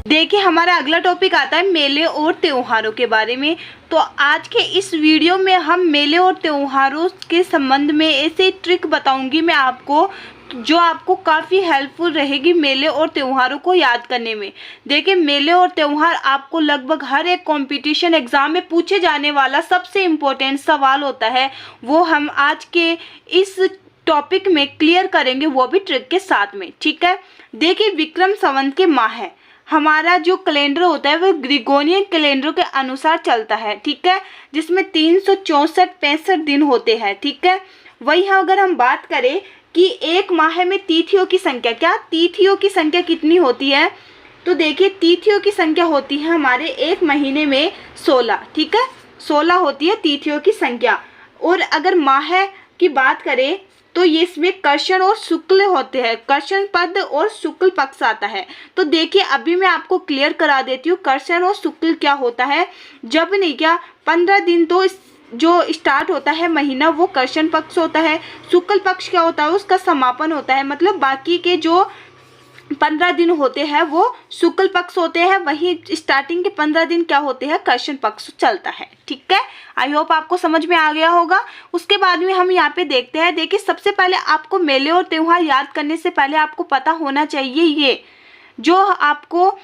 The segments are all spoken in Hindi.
देखिए हमारा अगला टॉपिक आता है मेले और त्योहारों के बारे में। तो आज के इस वीडियो में हम मेले और त्योहारों के संबंध में ऐसे ट्रिक बताऊंगी मैं आपको, जो आपको काफ़ी हेल्पफुल रहेगी मेले और त्योहारों को याद करने में। देखिए मेले और त्योहार आपको लगभग हर एक कंपटीशन एग्ज़ाम में पूछे जाने वाला सबसे इम्पोर्टेंट सवाल होता है, वो हम आज के इस टॉपिक में क्लियर करेंगे, वो भी ट्रिक के साथ में। ठीक है, देखिए विक्रम संवत के माह है, हमारा जो कैलेंडर होता है वो ग्रिगोरियन कैलेंडर के अनुसार चलता है। ठीक है, जिसमें 364-65 दिन होते हैं। ठीक है, वही अगर हम बात करें कि एक माह में तिथियों की संख्या, क्या तिथियों की संख्या कितनी होती है, तो देखिए तिथियों की संख्या होती है हमारे एक महीने में 16। ठीक है, 16 होती है तिथियों की संख्या। और अगर माह की बात करें तो ये इसमें कर्षण और शुक्ल होते हैं, कर्षण पद और शुक्ल पक्ष आता है। तो देखिए अभी मैं आपको क्लियर करा देती हूँ कर्षण और शुक्ल क्या होता है। जब नहीं क्या 15 दिन तो जो स्टार्ट होता है महीना वो कर्षण पक्ष होता है, शुक्ल पक्ष क्या होता है उसका समापन होता है, मतलब बाकी के जो 15 दिन होते हैं वो शुक्ल पक्ष होते हैं, वही स्टार्टिंग के 15 दिन क्या होते हैं कर्षण पक्ष चलता है। ठीक है, आई होप आपको समझ में आ गया होगा। उसके बाद में हम यहाँ पे देखते हैं। देखिए सबसे पहले आपको मेले और त्योहार याद करने से पहले आपको पता होना चाहिए ये जो आपको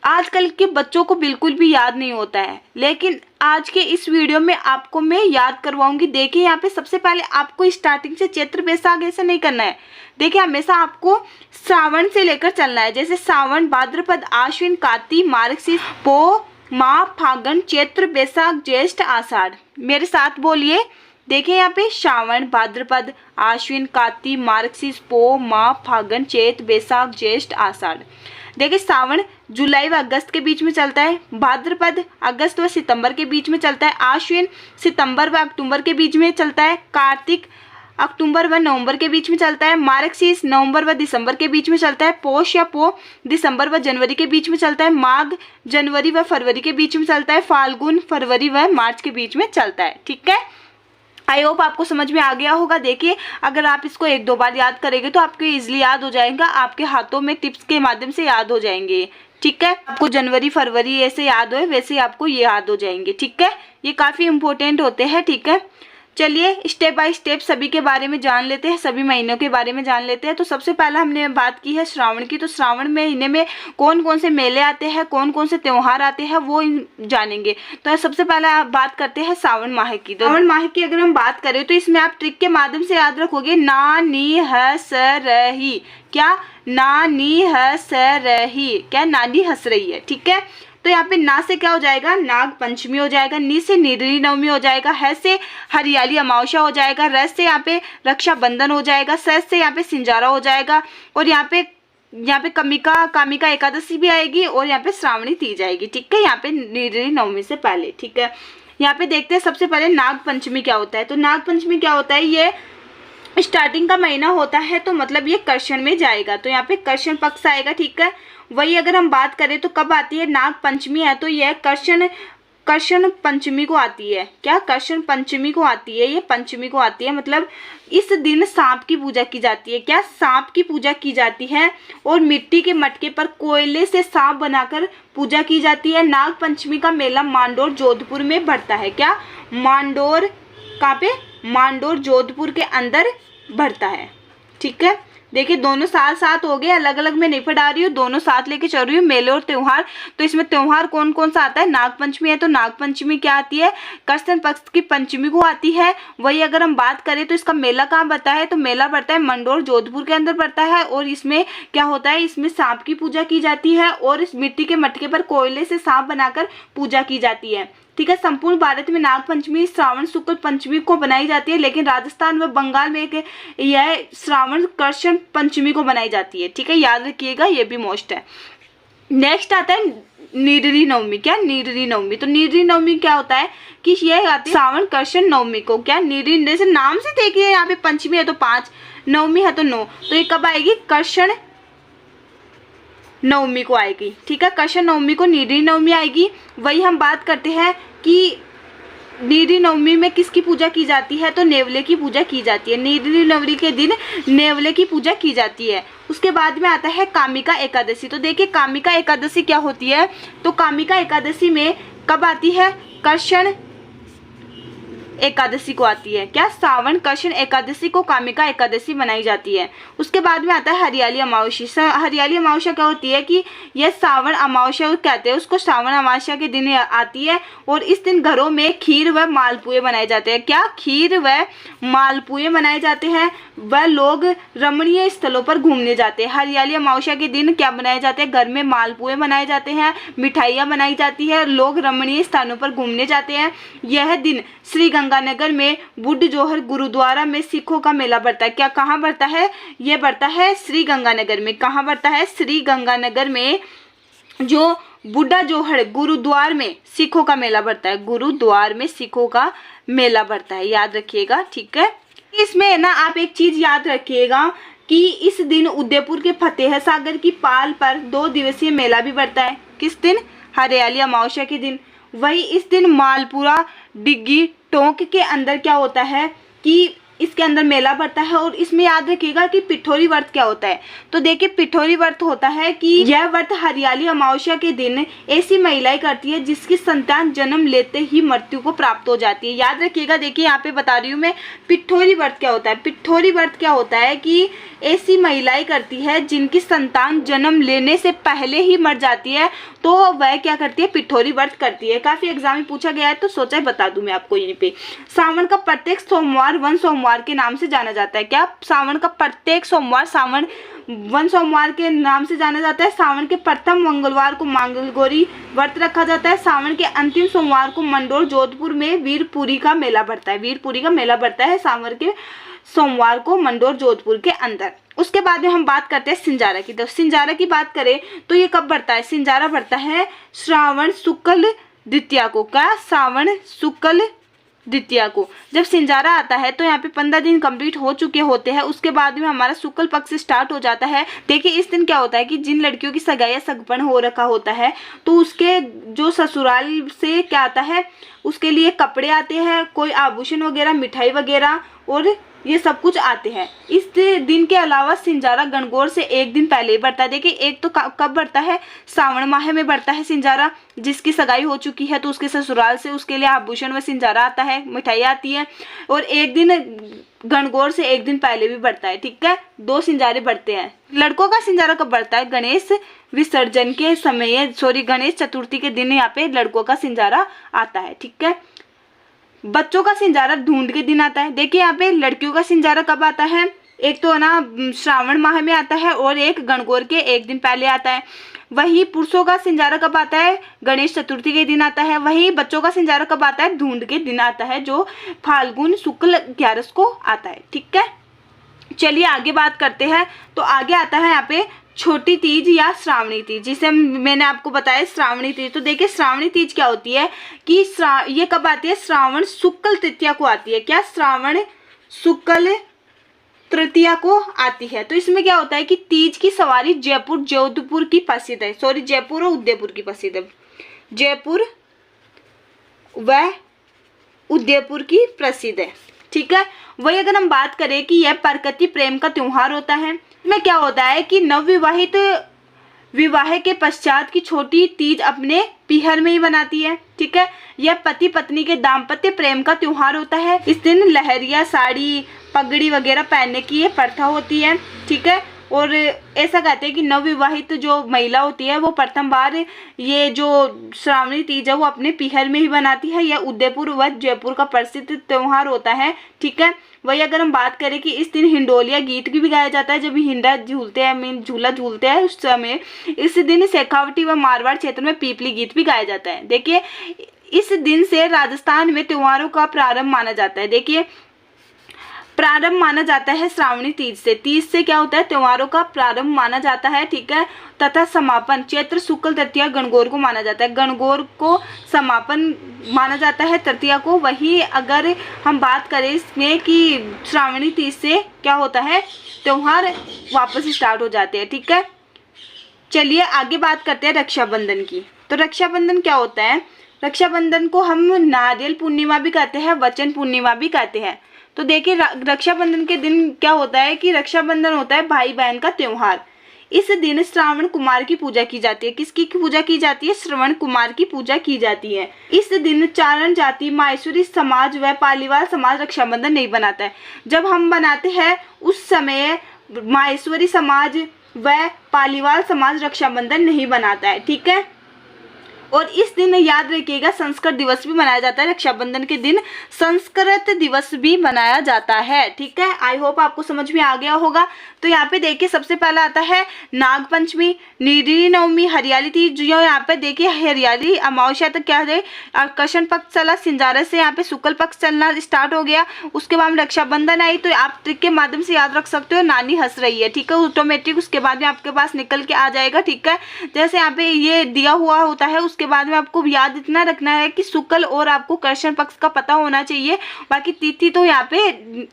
आजकल के बच्चों को बिल्कुल भी याद नहीं होता है, लेकिन आज के इस वीडियो में आपको मैं याद करवाऊंगी। देखिए यहाँ पे सबसे पहले आपको स्टार्टिंग से चैत्र बैसाख ऐसा नहीं करना है। देखिए हमेशा आपको श्रावण से लेकर चलना है, जैसे सावन, भाद्रपद, आश्विन, कार्तिक, मार्गशीर्ष, पो, माह, फागुन, चैत्र, बैसाख, ज्येष्ठ, आषाढ़। मेरे साथ बोलिए। देखिए यहाँ पे श्रावण, भाद्रपद, आश्विन, कार्तिक, मार्गशीर्ष, पो, माह, फागुन, चैत्र, बैसाख, ज्येष्ठ, आषाढ़। देखिए सावन जुलाई व अगस्त के बीच में चलता है, भाद्रपद अगस्त व सितंबर के बीच में चलता है, आश्विन सितंबर व अक्टूबर के बीच में चलता है, कार्तिक अक्टूबर व नवंबर के बीच में चलता है, मार्गशीर्ष नवंबर व दिसंबर के बीच में चलता है, पोष या पो दिसंबर व जनवरी के बीच में चलता है, माघ जनवरी व फरवरी के बीच में चलता है, फाल्गुन फरवरी व मार्च के बीच में चलता है। ठीक है, आई होप आपको समझ में आ गया होगा। देखिए अगर आप इसको 1-2 बार याद करेंगे तो आपको इजीली याद हो जाएगा, आपके हाथों में टिप्स के माध्यम से याद हो जाएंगे। ठीक है, आपको जनवरी फरवरी ऐसे याद हो वैसे आपको ये याद हो जाएंगे। ठीक है, ये काफ़ी इंपॉर्टेंट होते हैं। ठीक है, चलिए स्टेप बाय स्टेप सभी के बारे में जान लेते हैं, सभी महीनों के बारे में जान लेते हैं। तो सबसे पहला हमने बात की है श्रावण की। तो श्रावण महीने में कौन कौन से मेले आते हैं, कौन कौन से त्योहार आते हैं वो जानेंगे। तो सबसे पहला बात करते हैं सावन माह की। तो सावन माह की अगर हम बात करें तो इसमें आप ट्रिक के माध्यम से याद रखोगे ना नी हस रही, क्या ना नी हस रही, क्या नानी हंस रही है। ठीक है, तो यहाँ पे ना से क्या हो जाएगा नाग पंचमी हो जाएगा, नी से निरली नवमी हो जाएगा, है से हरियाली अमावस्या हो जाएगा, रस से यहाँ पे रक्षाबंधन हो जाएगा, सस से यहाँ पे सिंजारा हो जाएगा, और यहाँ पे कामिका एकादशी भी आएगी, और यहाँ पे श्रावणी तीज आएगी। ठीक है, यहाँ पे निरली नवमी से पहले। ठीक है, यहाँ पे देखते हैं सबसे पहले नाग पंचमी क्या होता है। तो नाग पंचमी क्या होता है, ये स्टार्टिंग का महीना होता है, तो मतलब ये कर्षण में जाएगा, तो यहाँ पे कर्षण पक्ष आएगा। ठीक है, वही अगर हम बात करें तो कब आती है, नाग पंचमी है तो यह कर्षण पंचमी को आती है। क्या कर्षण पंचमी को आती है, ये पंचमी को आती है, मतलब इस दिन सांप की पूजा की जाती है। क्या सांप की पूजा की जाती है, और मिट्टी के मटके पर कोयले से सांप बनाकर पूजा की जाती है। नाग पंचमी का मेला मांडोर जोधपुर में बढ़ता है। क्या मांडोर कहाँ पे, मांडोर जोधपुर के अंदर बढ़ता है। ठीक है, देखिए दोनों साथ साथ हो गए, अलग अलग में नहीं पढ़ा रही हूँ, दोनों साथ लेके चल रही हूँ मेले और त्योहार। तो इसमें त्योहार कौन कौन सा आता है, नाग पंचमी है तो नाग पंचमी क्या आती है, कर्षण पक्ष की पंचमी को आती है। वही अगर हम बात करें तो इसका मेला कहाँ बढ़ता है, तो मेला बढ़ता है मंडोर जोधपुर के अंदर बढ़ता है, और इसमें क्या होता है, इसमें सांप की पूजा की जाती है, और इस मिट्टी के मटके पर कोयले से सांप बनाकर पूजा की जाती है। ठीक है, संपूर्ण भारत में नाग पंचमी श्रावण शुक्ल पंचमी को बनाई जाती है, लेकिन राजस्थान व बंगाल में यह श्रावण कर्षण पंचमी को बनाई जाती है। ठीक है, याद रखिएगा, ये भी मोस्ट है। नेक्स्ट आता है निरली नवमी। क्या निरली नवमी, तो निरली नवमी क्या होता है कि यह आती है श्रावण कर्षण नवमी को। क्या निरली, जैसे नाम से देखिए यहाँ पे पंचमी है तो 5, नवमी है तो 9, तो ये कब आएगी, कर्षण नवमी को आएगी। ठीक है, कर्षण नवमी को निरली नवमी आएगी। वही हम बात करते हैं कि निरली नवमी में किसकी पूजा की जाती है, तो नेवले की पूजा की जाती है। निरली नवमी के दिन नेवले की पूजा की जाती है। उसके बाद में आता है कामिका एकादशी। तो देखिए कामिका एकादशी क्या होती है, तो कामिका एकादशी में कब आती है, कृष्ण एकादशी को आती है। क्या, सावन कृष्ण एकादशी को कामिका एकादशी मनाई जाती है। उसके बाद में आता है हरियाली अमावस्या। हरियाली अमावस्या क्या होती है कि यह सावन अमावस्या कहते हैं उसको, सावन अमावस्या के दिन आती है और इस दिन घरों में खीर व मालपुए बनाए जाते हैं। क्या, खीर व मालपुए बनाए जाते हैं व लोग रमणीय स्थलों पर घूमने जाते हैं। हरियाली अमावस्या के दिन क्या बनाए जाते हैं, घर में मालपुए बनाए जाते हैं, मिठाइयाँ बनाई जाती है, लोग रमणीय स्थानों पर घूमने जाते हैं। यह दिन श्री गंगानगर में बुढ़ जोहर गुरुद्वारा में सिखों का मेला बढ़ता है। क्या, कहाँ बढ़ता है, ये बढ़ता है श्री गंगानगर में। कहाँ बढ़ता है, श्री गंगानगर में जो बुढ़ा जोहर गुरुद्वार में सिखों का मेला बढ़ता है। गुरुद्वार में सिखों का मेला बढ़ता है, याद रखिएगा, ठीक है। इसमें ना आप एक चीज याद रखिएगा कि इस दिन उदयपुर के फतेह सागर की पाल पर 2 दिवसीय मेला भी बढ़ता है। किस दिन, हरियाली अमावस्या के दिन। वही इस दिन मालपुरा डिग्गी टोंक के अंदर क्या होता है कि इसके अंदर मेला बढ़ता है। और इसमें याद रखिएगा कि पिठोरी व्रत क्या होता है। तो देखिए पिठोरी व्रत होता है कि यह व्रत हरियाली अमावस्या के दिन ऐसी महिलाएं करती है जिसकी संतान जन्म लेते ही मृत्यु को प्राप्त हो जाती है। याद रखिएगा, देखिए यहाँ पे बता रही हूँ मैं, पिठोरी व्रत क्या होता है। पिठोरी व्रत क्या होता है कि ऐसी महिलाएं करती है जिनकी संतान जन्म लेने से पहले ही मर जाती है, तो वह क्या करती है, पिठोरी व्रत करती है। काफी एग्जाम में पूछा गया है तो सोचा बता दूं मैं आपको यहीं पे। सावन का प्रत्येक सोमवार वन सोमवार के नाम से जाना जाता है। क्या, सावन का प्रत्येक सोमवार सावन वन सोमवार के नाम से जाना जाता है। सावन के प्रथम मंगलवार को मंगलगौरी व्रत रखा जाता है। सावन के अंतिम सोमवार को मंडोर जोधपुर में वीरपुरी का मेला बढ़ता है। वीरपुरी का मेला बढ़ता है सावन के सोमवार को मंडोर जोधपुर के अंदर। उसके बाद में हम बात करते हैं सिंजारा की। तो सिंजारा की बात करें तो ये कब बढ़ता है, सिंजारा बढ़ता है श्रावण शुक्ल द्वितीया को। क्या, श्रावण शुक्ल द्वितीया को जब सिंजारा आता है तो यहाँ पे 15 दिन कंप्लीट हो चुके होते हैं। उसके बाद में हमारा शुक्ल पक्ष स्टार्ट हो जाता है। देखिए इस दिन क्या होता है कि जिन लड़कियों की सगाई या सगपन हो रखा होता है तो उसके जो ससुराल से क्या आता है, उसके लिए कपड़े आते हैं, कोई आभूषण वगैरह, मिठाई वगैरह और ये सब कुछ आते हैं। इस दिन के अलावा सिंजारा गणगौर से 1 दिन पहले ही बढ़ता है। देखिए एक तो कब बढ़ता है, सावन माह में बढ़ता है सिंजारा। जिसकी सगाई हो चुकी है तो उसके ससुराल से उसके लिए आभूषण व सिंजारा आता है, मिठाई आती है। और 1 दिन गणगौर से 1 दिन पहले भी बढ़ता है, ठीक है। 2 सिंजारे बढ़ते हैं। लड़कों का सिंजारा कब बढ़ता है, गणेश विसर्जन के समय, गणेश चतुर्थी के दिन यहाँ पे लड़कों का सिंजारा आता है, ठीक है। बच्चों का सिंजारा ढूंढ के दिन आता है। देखिए यहाँ पे लड़कियों का सिंजारा कब आता है, एक तो ना श्रावण माह में आता है और एक गणगौर के 1 दिन पहले आता है। वही पुरुषों का सिंजारा कब आता है, गणेश चतुर्थी के दिन आता है। वही बच्चों का सिंजारा कब आता है, ढूंढ के दिन आता है, जो फाल्गुन शुक्ल 11 को आता है, ठीक है। चलिए आगे बात करते हैं। तो आगे आता है यहाँ पे छोटी तीज या श्रावणी तीज, जिसे मैंने आपको बताया श्रावणी तीज। तो देखिए श्रावणी तीज क्या होती है कि ये कब आती है, श्रावण शुक्ल तृतीया को आती है। क्या, श्रावण शुक्ल तृतीया को आती है। तो इसमें क्या होता है कि तीज की सवारी जयपुर जोधपुर की प्रसिद्ध है, जयपुर और उदयपुर की प्रसिद्ध है। जयपुर व उदयपुर की प्रसिद्ध है, ठीक है। वही अगर हम बात करें कि यह प्रकृति प्रेम का त्योहार होता है। इसमें क्या होता है कि नवविवाहित विवाह के पश्चात की छोटी तीज अपने पीहर में ही बनाती है, ठीक है। यह पति पत्नी के दाम्पत्य प्रेम का त्योहार होता है। इस दिन लहरिया साड़ी पगड़ी वगैरह पहनने की ये प्रथा होती है, ठीक है। और ऐसा कहते हैं कि नवविवाहित जो महिला होती है वो प्रथम बार ये जो श्रावणी तीज है वो अपने पीहर में ही बनाती है। यह उदयपुर व जयपुर का प्रसिद्ध त्योहार होता है, ठीक है। वही अगर हम बात करें कि इस दिन हिंडोलिया गीत भी गाया जाता है, जब हिंडा झूलते हैं, झूला झूलते हैं उस समय इस दिन शेखावटी व मारवाड़ क्षेत्र में पीपली गीत भी गाया जाता है। देखिए इस दिन से राजस्थान में त्योहारों का प्रारंभ माना जाता है। देखिए प्रारंभ माना जाता है श्रावणी तीज से। तीज से क्या होता है, त्योहारों का प्रारंभ माना जाता है, ठीक है। तथा समापन चैत्र शुक्ल तृतीया गणगौर को माना जाता है। गणगौर को समापन माना जाता है तृतीया को। वही अगर हम बात करें इसमें कि श्रावणी तीज से क्या होता है, त्योहार वापस स्टार्ट हो जाते हैं, ठीक है। चलिए आगे बात करते हैं रक्षाबंधन की। तो रक्षाबंधन क्या होता है, रक्षाबंधन को हम नारियल पूर्णिमा भी कहते हैं, वचन पूर्णिमा भी कहते हैं। तो देखिए रक्षाबंधन के दिन क्या होता है कि रक्षाबंधन होता है भाई बहन का त्योहार। इस दिन श्रावण कुमार की पूजा की जाती है। किसकी पूजा की जाती है? श्रवण कुमार की पूजा की जाती है। इस दिन चारण जाति, माहेश्वरी समाज व पालीवाल समाज रक्षाबंधन नहीं बनाता है। जब हम बनाते हैं उस समय माहेश्वरी समाज व पालीवाल समाज रक्षाबंधन नहीं बनाता है। ठीक है। और इस दिन याद रखिएगा संस्कृत दिवस भी मनाया जाता है। रक्षाबंधन के दिन संस्कृत दिवस भी मनाया जाता है। ठीक है। आई होप आपको समझ में आ गया होगा। तो यहाँ पे देखिए सबसे पहला आता है नाग पंचमी, निधि नवमी, हरियाली तीज। जो यहाँ पे देखिए हरियाली अमावस्या तक क्या है, कृष्ण पक्ष चला, सिंजारा से यहाँ पे शुक्ल पक्ष चलना स्टार्ट हो गया। उसके बाद रक्षाबंधन आई। तो आप ट्रिक के माध्यम से याद रख सकते हो नानी हंस रही है। ठीक है। ऑटोमेटिक उसके बाद में आपके पास निकल के आ जाएगा। ठीक है। जैसे यहाँ पे ये दिया हुआ होता है उसके बाद में आपको याद इतना रखना है कि शुक्ल और आपको कृष्ण पक्ष का पता होना चाहिए। बाकी तिथि तो यहाँ पे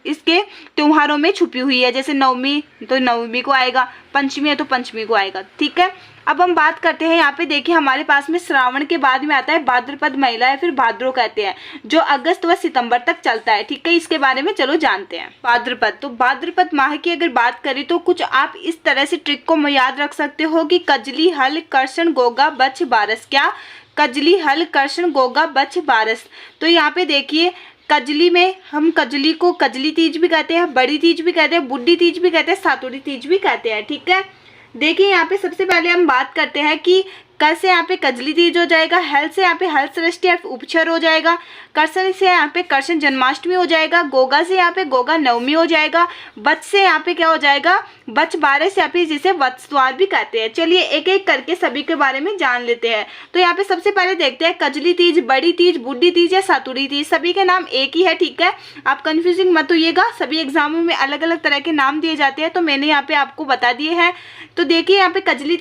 इसके त्योहारों में छुपी हुई है। जैसे नवमी तो नवमी को आएगा, पंचमी है तो पंचमी को आएगा। ठीक है। अब हम बात करते हैं यहाँ पे देखिए हमारे पास में श्रावण के बाद में आता है भाद्रपद महिला या फिर भाद्रो कहते हैं, जो अगस्त व सितंबर तक चलता है। ठीक है। इसके बारे में चलो जानते हैं। भाद्रपद, तो भाद्रपद माह की अगर बात करें तो कुछ आप इस तरह से ट्रिक को याद रख सकते हो कि कजली हल कर्षण गोगा बछ बारस। क्या? कजली हल कर्षण गोगा बछ बारस। तो यहाँ पे देखिए कजली में हम कजली को कजली तीज भी कहते हैं, बड़ी तीज भी कहते हैं, बुड्ढी तीज भी कहते हैं, सातुड़ी तीज भी कहते हैं। ठीक है। देखिए यहाँ पे सबसे पहले हम बात करते हैं कि क से यहाँ पे कजली तीज हो जाएगा, हल से यहाँ पे हल सृष्टि या उपचर हो जाएगा, कर्षण से यहाँ पे कर्षण जन्माष्टमी हो जाएगा, गोगा से यहाँ पे गोगा नवमी हो जाएगा, बच से यहाँ पे क्या हो जाएगा? बच बारस, यहाँ पे जिसे वत्सवार भी कहते हैं। चलिए एक एक करके सभी के बारे में जान लेते हैं। तो यहाँ पे सबसे पहले देखते हैं कजली तीज, बड़ी तीज, बुड्ढी तीज या सातुड़ी तीज। सभी के नाम एक ही है। ठीक है। आप कंफ्यूजिंग मत होइएगा, सभी एग्जामों में अलग अलग तरह के नाम दिए जाते हैं, तो मैंने यहाँ पे आपको बता दिए हैं। तो देखिए यहाँ पे कजली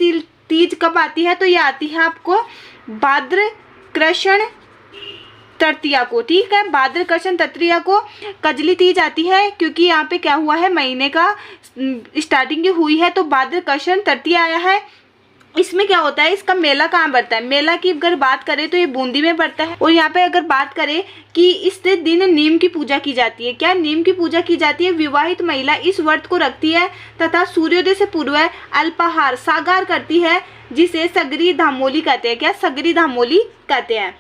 तीज कब आती है? तो ये आती है आपको भाद्र कृष्ण तृतीया को। ठीक है। भाद्र कृष्ण तृतीया को कजली तीज आती है, क्योंकि यहाँ पे क्या हुआ है महीने का स्टार्टिंग हुई है, तो भाद्र कृष्ण तृतीया आया है। इसमें क्या होता है, इसका मेला कहाँ पड़ता है? मेला की अगर बात करें तो ये बूंदी में पड़ता है। और यहाँ पे अगर बात करें कि इस दिन नीम की पूजा की जाती है। क्या नीम की पूजा की जाती है? विवाहित महिला इस व्रत को रखती है तथा सूर्योदय से पूर्व अल्पाहार सागार करती है, जिसे सगरी धामोली कहते हैं। क्या? सगरी धामोली कहते हैं,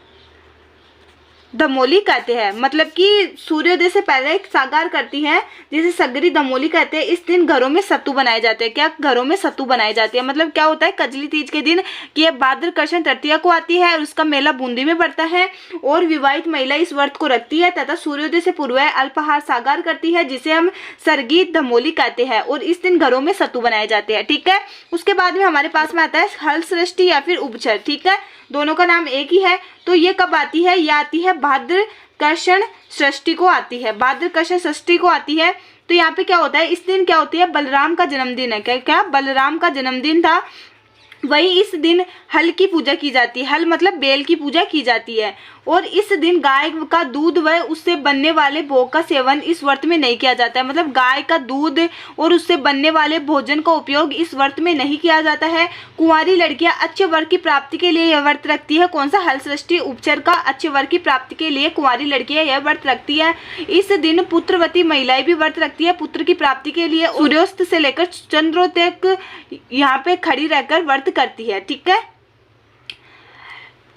धमोली कहते हैं। मतलब कि सूर्योदय से पहले सागार करती है, जिसे सगरी धमोली कहते हैं। इस दिन घरों में सत्तू बनाए जाते हैं। क्या? घरों में सत्तू बनाए जाते हैं। मतलब क्या होता है कजली तीज के दिन कि यह भाद्र कृष्ण तृतीया को आती है और उसका मेला बूंदी में पड़ता है, और विवाहित महिला इस व्रत को रखती है तथा सूर्योदय से पूर्व अल्पाहार सागार करती है, जिसे हम सरगी धमोली कहते हैं, और इस दिन घरों में सत्तू बनाए जाते हैं। ठीक है। उसके बाद में हमारे पास में आता है हल सृष्टि या फिर उपचर। ठीक है। दोनों का नाम एक ही है। तो ये कब आती है? ये आती है भाद्र कृष्ण षष्ठी को आती है। भाद्र कृष्ण षष्ठी को आती है। तो यहाँ पे क्या होता है, इस दिन क्या होती है? बलराम का जन्मदिन है। क्या? बलराम का जन्मदिन था। वही इस दिन हल की पूजा की जाती है। हल मतलब बेल की पूजा की जाती है। और इस दिन गाय का दूध व उससे बनने वाले भोग का सेवन इस व्रत में नहीं किया जाता है। मतलब गाय का दूध और उससे बनने वाले भोजन का उपयोग इस व्रत में नहीं किया जाता है। कुंवारी लड़कियां अच्छे वर की प्राप्ति के लिए यह व्रत रखती है। कौन सा? हल सृष्टि उपचर का अच्छे वर की प्राप्ति के लिए कुंवारी लड़कियां यह व्रत रखती है। इस दिन पुत्रवती महिलाएं भी व्रत रखती है पुत्र की प्राप्ति के लिए। सूर्यास्त से लेकर चंद्रोदय तक यहाँ पे खड़ी रहकर व्रत करती है। ठीक है।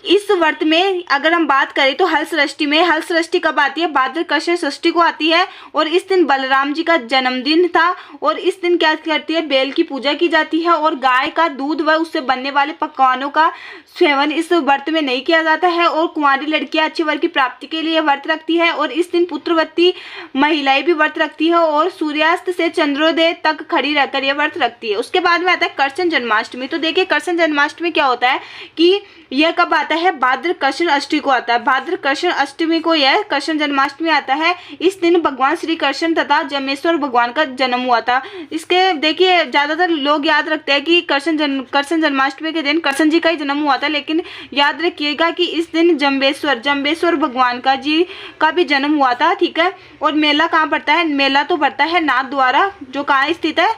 इस व्रत में अगर हम बात करें तो हल सृष्टि में, हल सृष्टि कब आती है? भाद्र कृष्ण षष्ठी को आती है। और इस दिन बलराम जी का जन्मदिन था। और इस दिन क्या करती है? बेल की पूजा की जाती है। और गाय का दूध व उससे बनने वाले पकवानों का सेवन इस व्रत में नहीं किया जाता है। और कुंवारी लड़कियां अच्छे वर की प्राप्ति के लिए व्रत रखती है। और इस दिन पुत्रवती महिलाएं भी व्रत रखती है और सूर्यास्त से चंद्रोदय तक खड़ी रहकर यह व्रत रखती है। उसके बाद में आता है कृष्ण जन्माष्टमी। तो देखिए कृष्ण जन्माष्टमी क्या होता है कि यह कब आता है? भाद्र कृष्ण अष्टमी को आता है। भाद्र कृष्ण अष्टमी को यह कृष्ण जन्माष्टमी आता है। इस दिन भगवान श्री कृष्ण तथा जमेश्वर भगवान का जन्म हुआ था। इसके देखिए ज्यादातर लोग याद रखते हैं कि कृष्ण जन्माष्टमी के दिन कृष्ण जी का ही जन्म हुआ था, लेकिन याद रखिएगा कि इस दिन जम्बेश्वर भगवान का जी का भी जन्म हुआ था। ठीक है। और मेला कहाँ पड़ता है? मेला तो पड़ता है नाथ द्वारा, जो कहाँ स्थित है?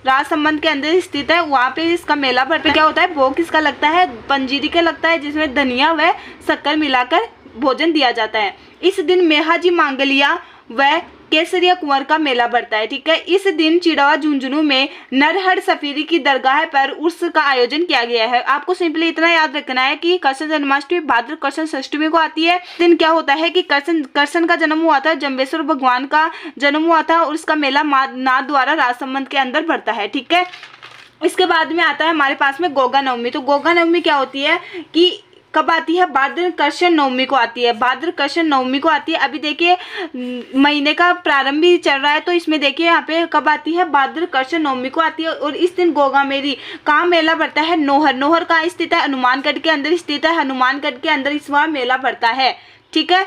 राजसमंद के अंदर स्थित है। वहाँ पे इसका मेला पर क्या होता है? भोग किसका लगता है? पंजीरी का लगता है, जिसमें धनिया व शक्कर मिलाकर भोजन दिया जाता है। इस दिन मेहाजी मांगलिया व केसरिया कुंवर का मेला बढ़ता है। ठीक है, इस दिन चिड़वा झुंझुनू में नरहर सफीरी की दरगाह पर उर्स का आयोजन किया गया है। आपको सिंपली इतना याद रखना है कि कृष्ण जन्माष्टमी भाद्र कृष्ण षष्ठी को आती है। इस दिन क्या होता है कि कृष्ण का जन्म हुआ था, जम्बेश्वर भगवान का जन्म हुआ था और उसका मेला नाथ द्वारा राजसमंद के अंदर बढ़ता है। ठीक है, इसके बाद में आता है हमारे पास में गोगा नवमी। तो गोगा नवमी क्या होती है कि कब आती है? भाद्र कृष्ण नवमी को आती है, भाद्र कृष्ण नवमी को आती है। अभी देखिए महीने का प्रारंभ भी चल रहा है, तो इसमें देखिए यहाँ पे कब आती है? भाद्र कृष्ण नवमी को आती है। और इस दिन गोगा मेरी कहाँ मेला बढ़ता है? नोहर। नोहर कहाँ स्थित है? हनुमानगढ़ के अंदर स्थित है। हनुमानगढ़ के अंदर इस बार मेला बढ़ता है। ठीक है,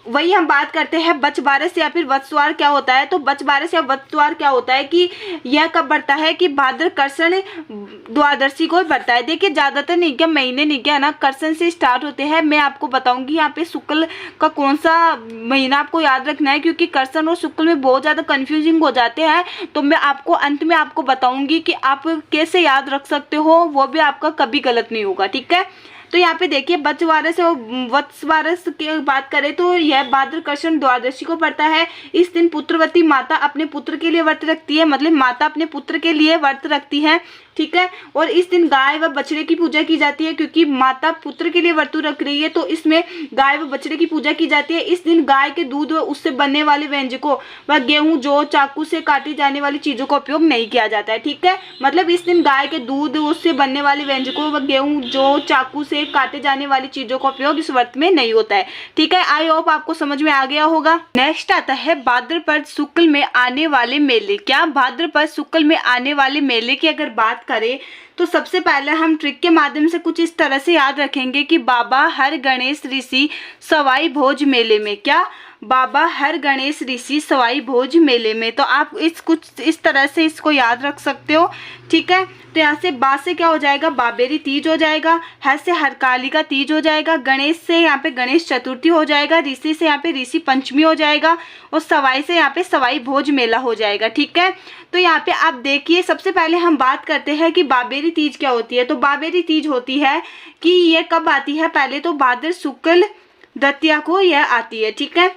वही हम बात करते हैं बच बारस या फिर वत्सवार क्या होता है। तो बच बारस या वत्सवार क्या होता है कि यह कब बढ़ता है कि भाद्र कृष्ण द्वादशी को बढ़ता है। देखिए ज़्यादातर नहीं क्या महीने नहीं क्या ना कृष्ण से स्टार्ट होते हैं। मैं आपको बताऊंगी यहाँ पे शुक्ल का कौन सा महीना आपको याद रखना है, क्योंकि कृष्ण और शुक्ल में बहुत ज़्यादा कन्फ्यूजिंग हो जाते हैं। तो मैं आपको अंत में आपको बताऊंगी कि आप कैसे याद रख सकते हो, वो भी आपका कभी गलत नहीं होगा। ठीक है, तो यहाँ पे देखिए बच बारस और वत्स बारस की बात करें तो यह भाद्र कृष्ण द्वादशी को पड़ता है। इस दिन पुत्रवती माता अपने पुत्र के लिए व्रत रखती है, मतलब माता अपने पुत्र के लिए व्रत रखती है। ठीक है, और इस दिन गाय व बछड़े की पूजा की जाती है, क्योंकि माता पुत्र के लिए व्रत रख रही है तो इसमें गाय व बछड़े की पूजा की जाती है। इस दिन गाय के दूध व उससे बनने वाले व्यंजकों व गेहूं जौ चाकू से काटी जाने वाली चीजों का उपयोग नहीं किया जाता है। ठीक है, मतलब इस दिन गाय के दूध उससे बनने वाले व्यंजकों व गेहूं जौ चाकू से काटे जाने वाली चीजों का उपयोग इस व्रत में नहीं होता है। ठीक है, आई होप आपको समझ में आ गया होगा। नेक्स्ट आता है भाद्रपद शुक्ल में आने वाले मेले। क्या भाद्रपद शुक्ल में आने वाले मेले की अगर बात करें तो सबसे पहले हम ट्रिक के माध्यम से कुछ इस तरह से याद रखेंगे कि बाबा हर गणेश ऋषि सवाई भोज मेले में। क्या? बाबा हर गणेश ऋषि सवाई भोज मेले में। तो आप कुछ इस तरह से इसको याद रख सकते हो। ठीक है, तो यहाँ से बा से क्या हो जाएगा? बाबेरी तीज हो जाएगा। हर से हरतालिका तीज हो जाएगा। गणेश से यहाँ पे गणेश चतुर्थी हो जाएगा। ऋषि से यहाँ पे ऋषि पंचमी हो जाएगा। और सवाई से यहाँ पे सवाई भोज मेला हो जाएगा। ठीक है, तो यहाँ पे आप देखिए सबसे पहले हम बात करते हैं कि बाबेरी तीज क्या होती है। तो बाबेरी तीज होती है कि ये कब आती है? पहले तो भाद्र शुक्ल द्वितीया को यह आती है। ठीक है,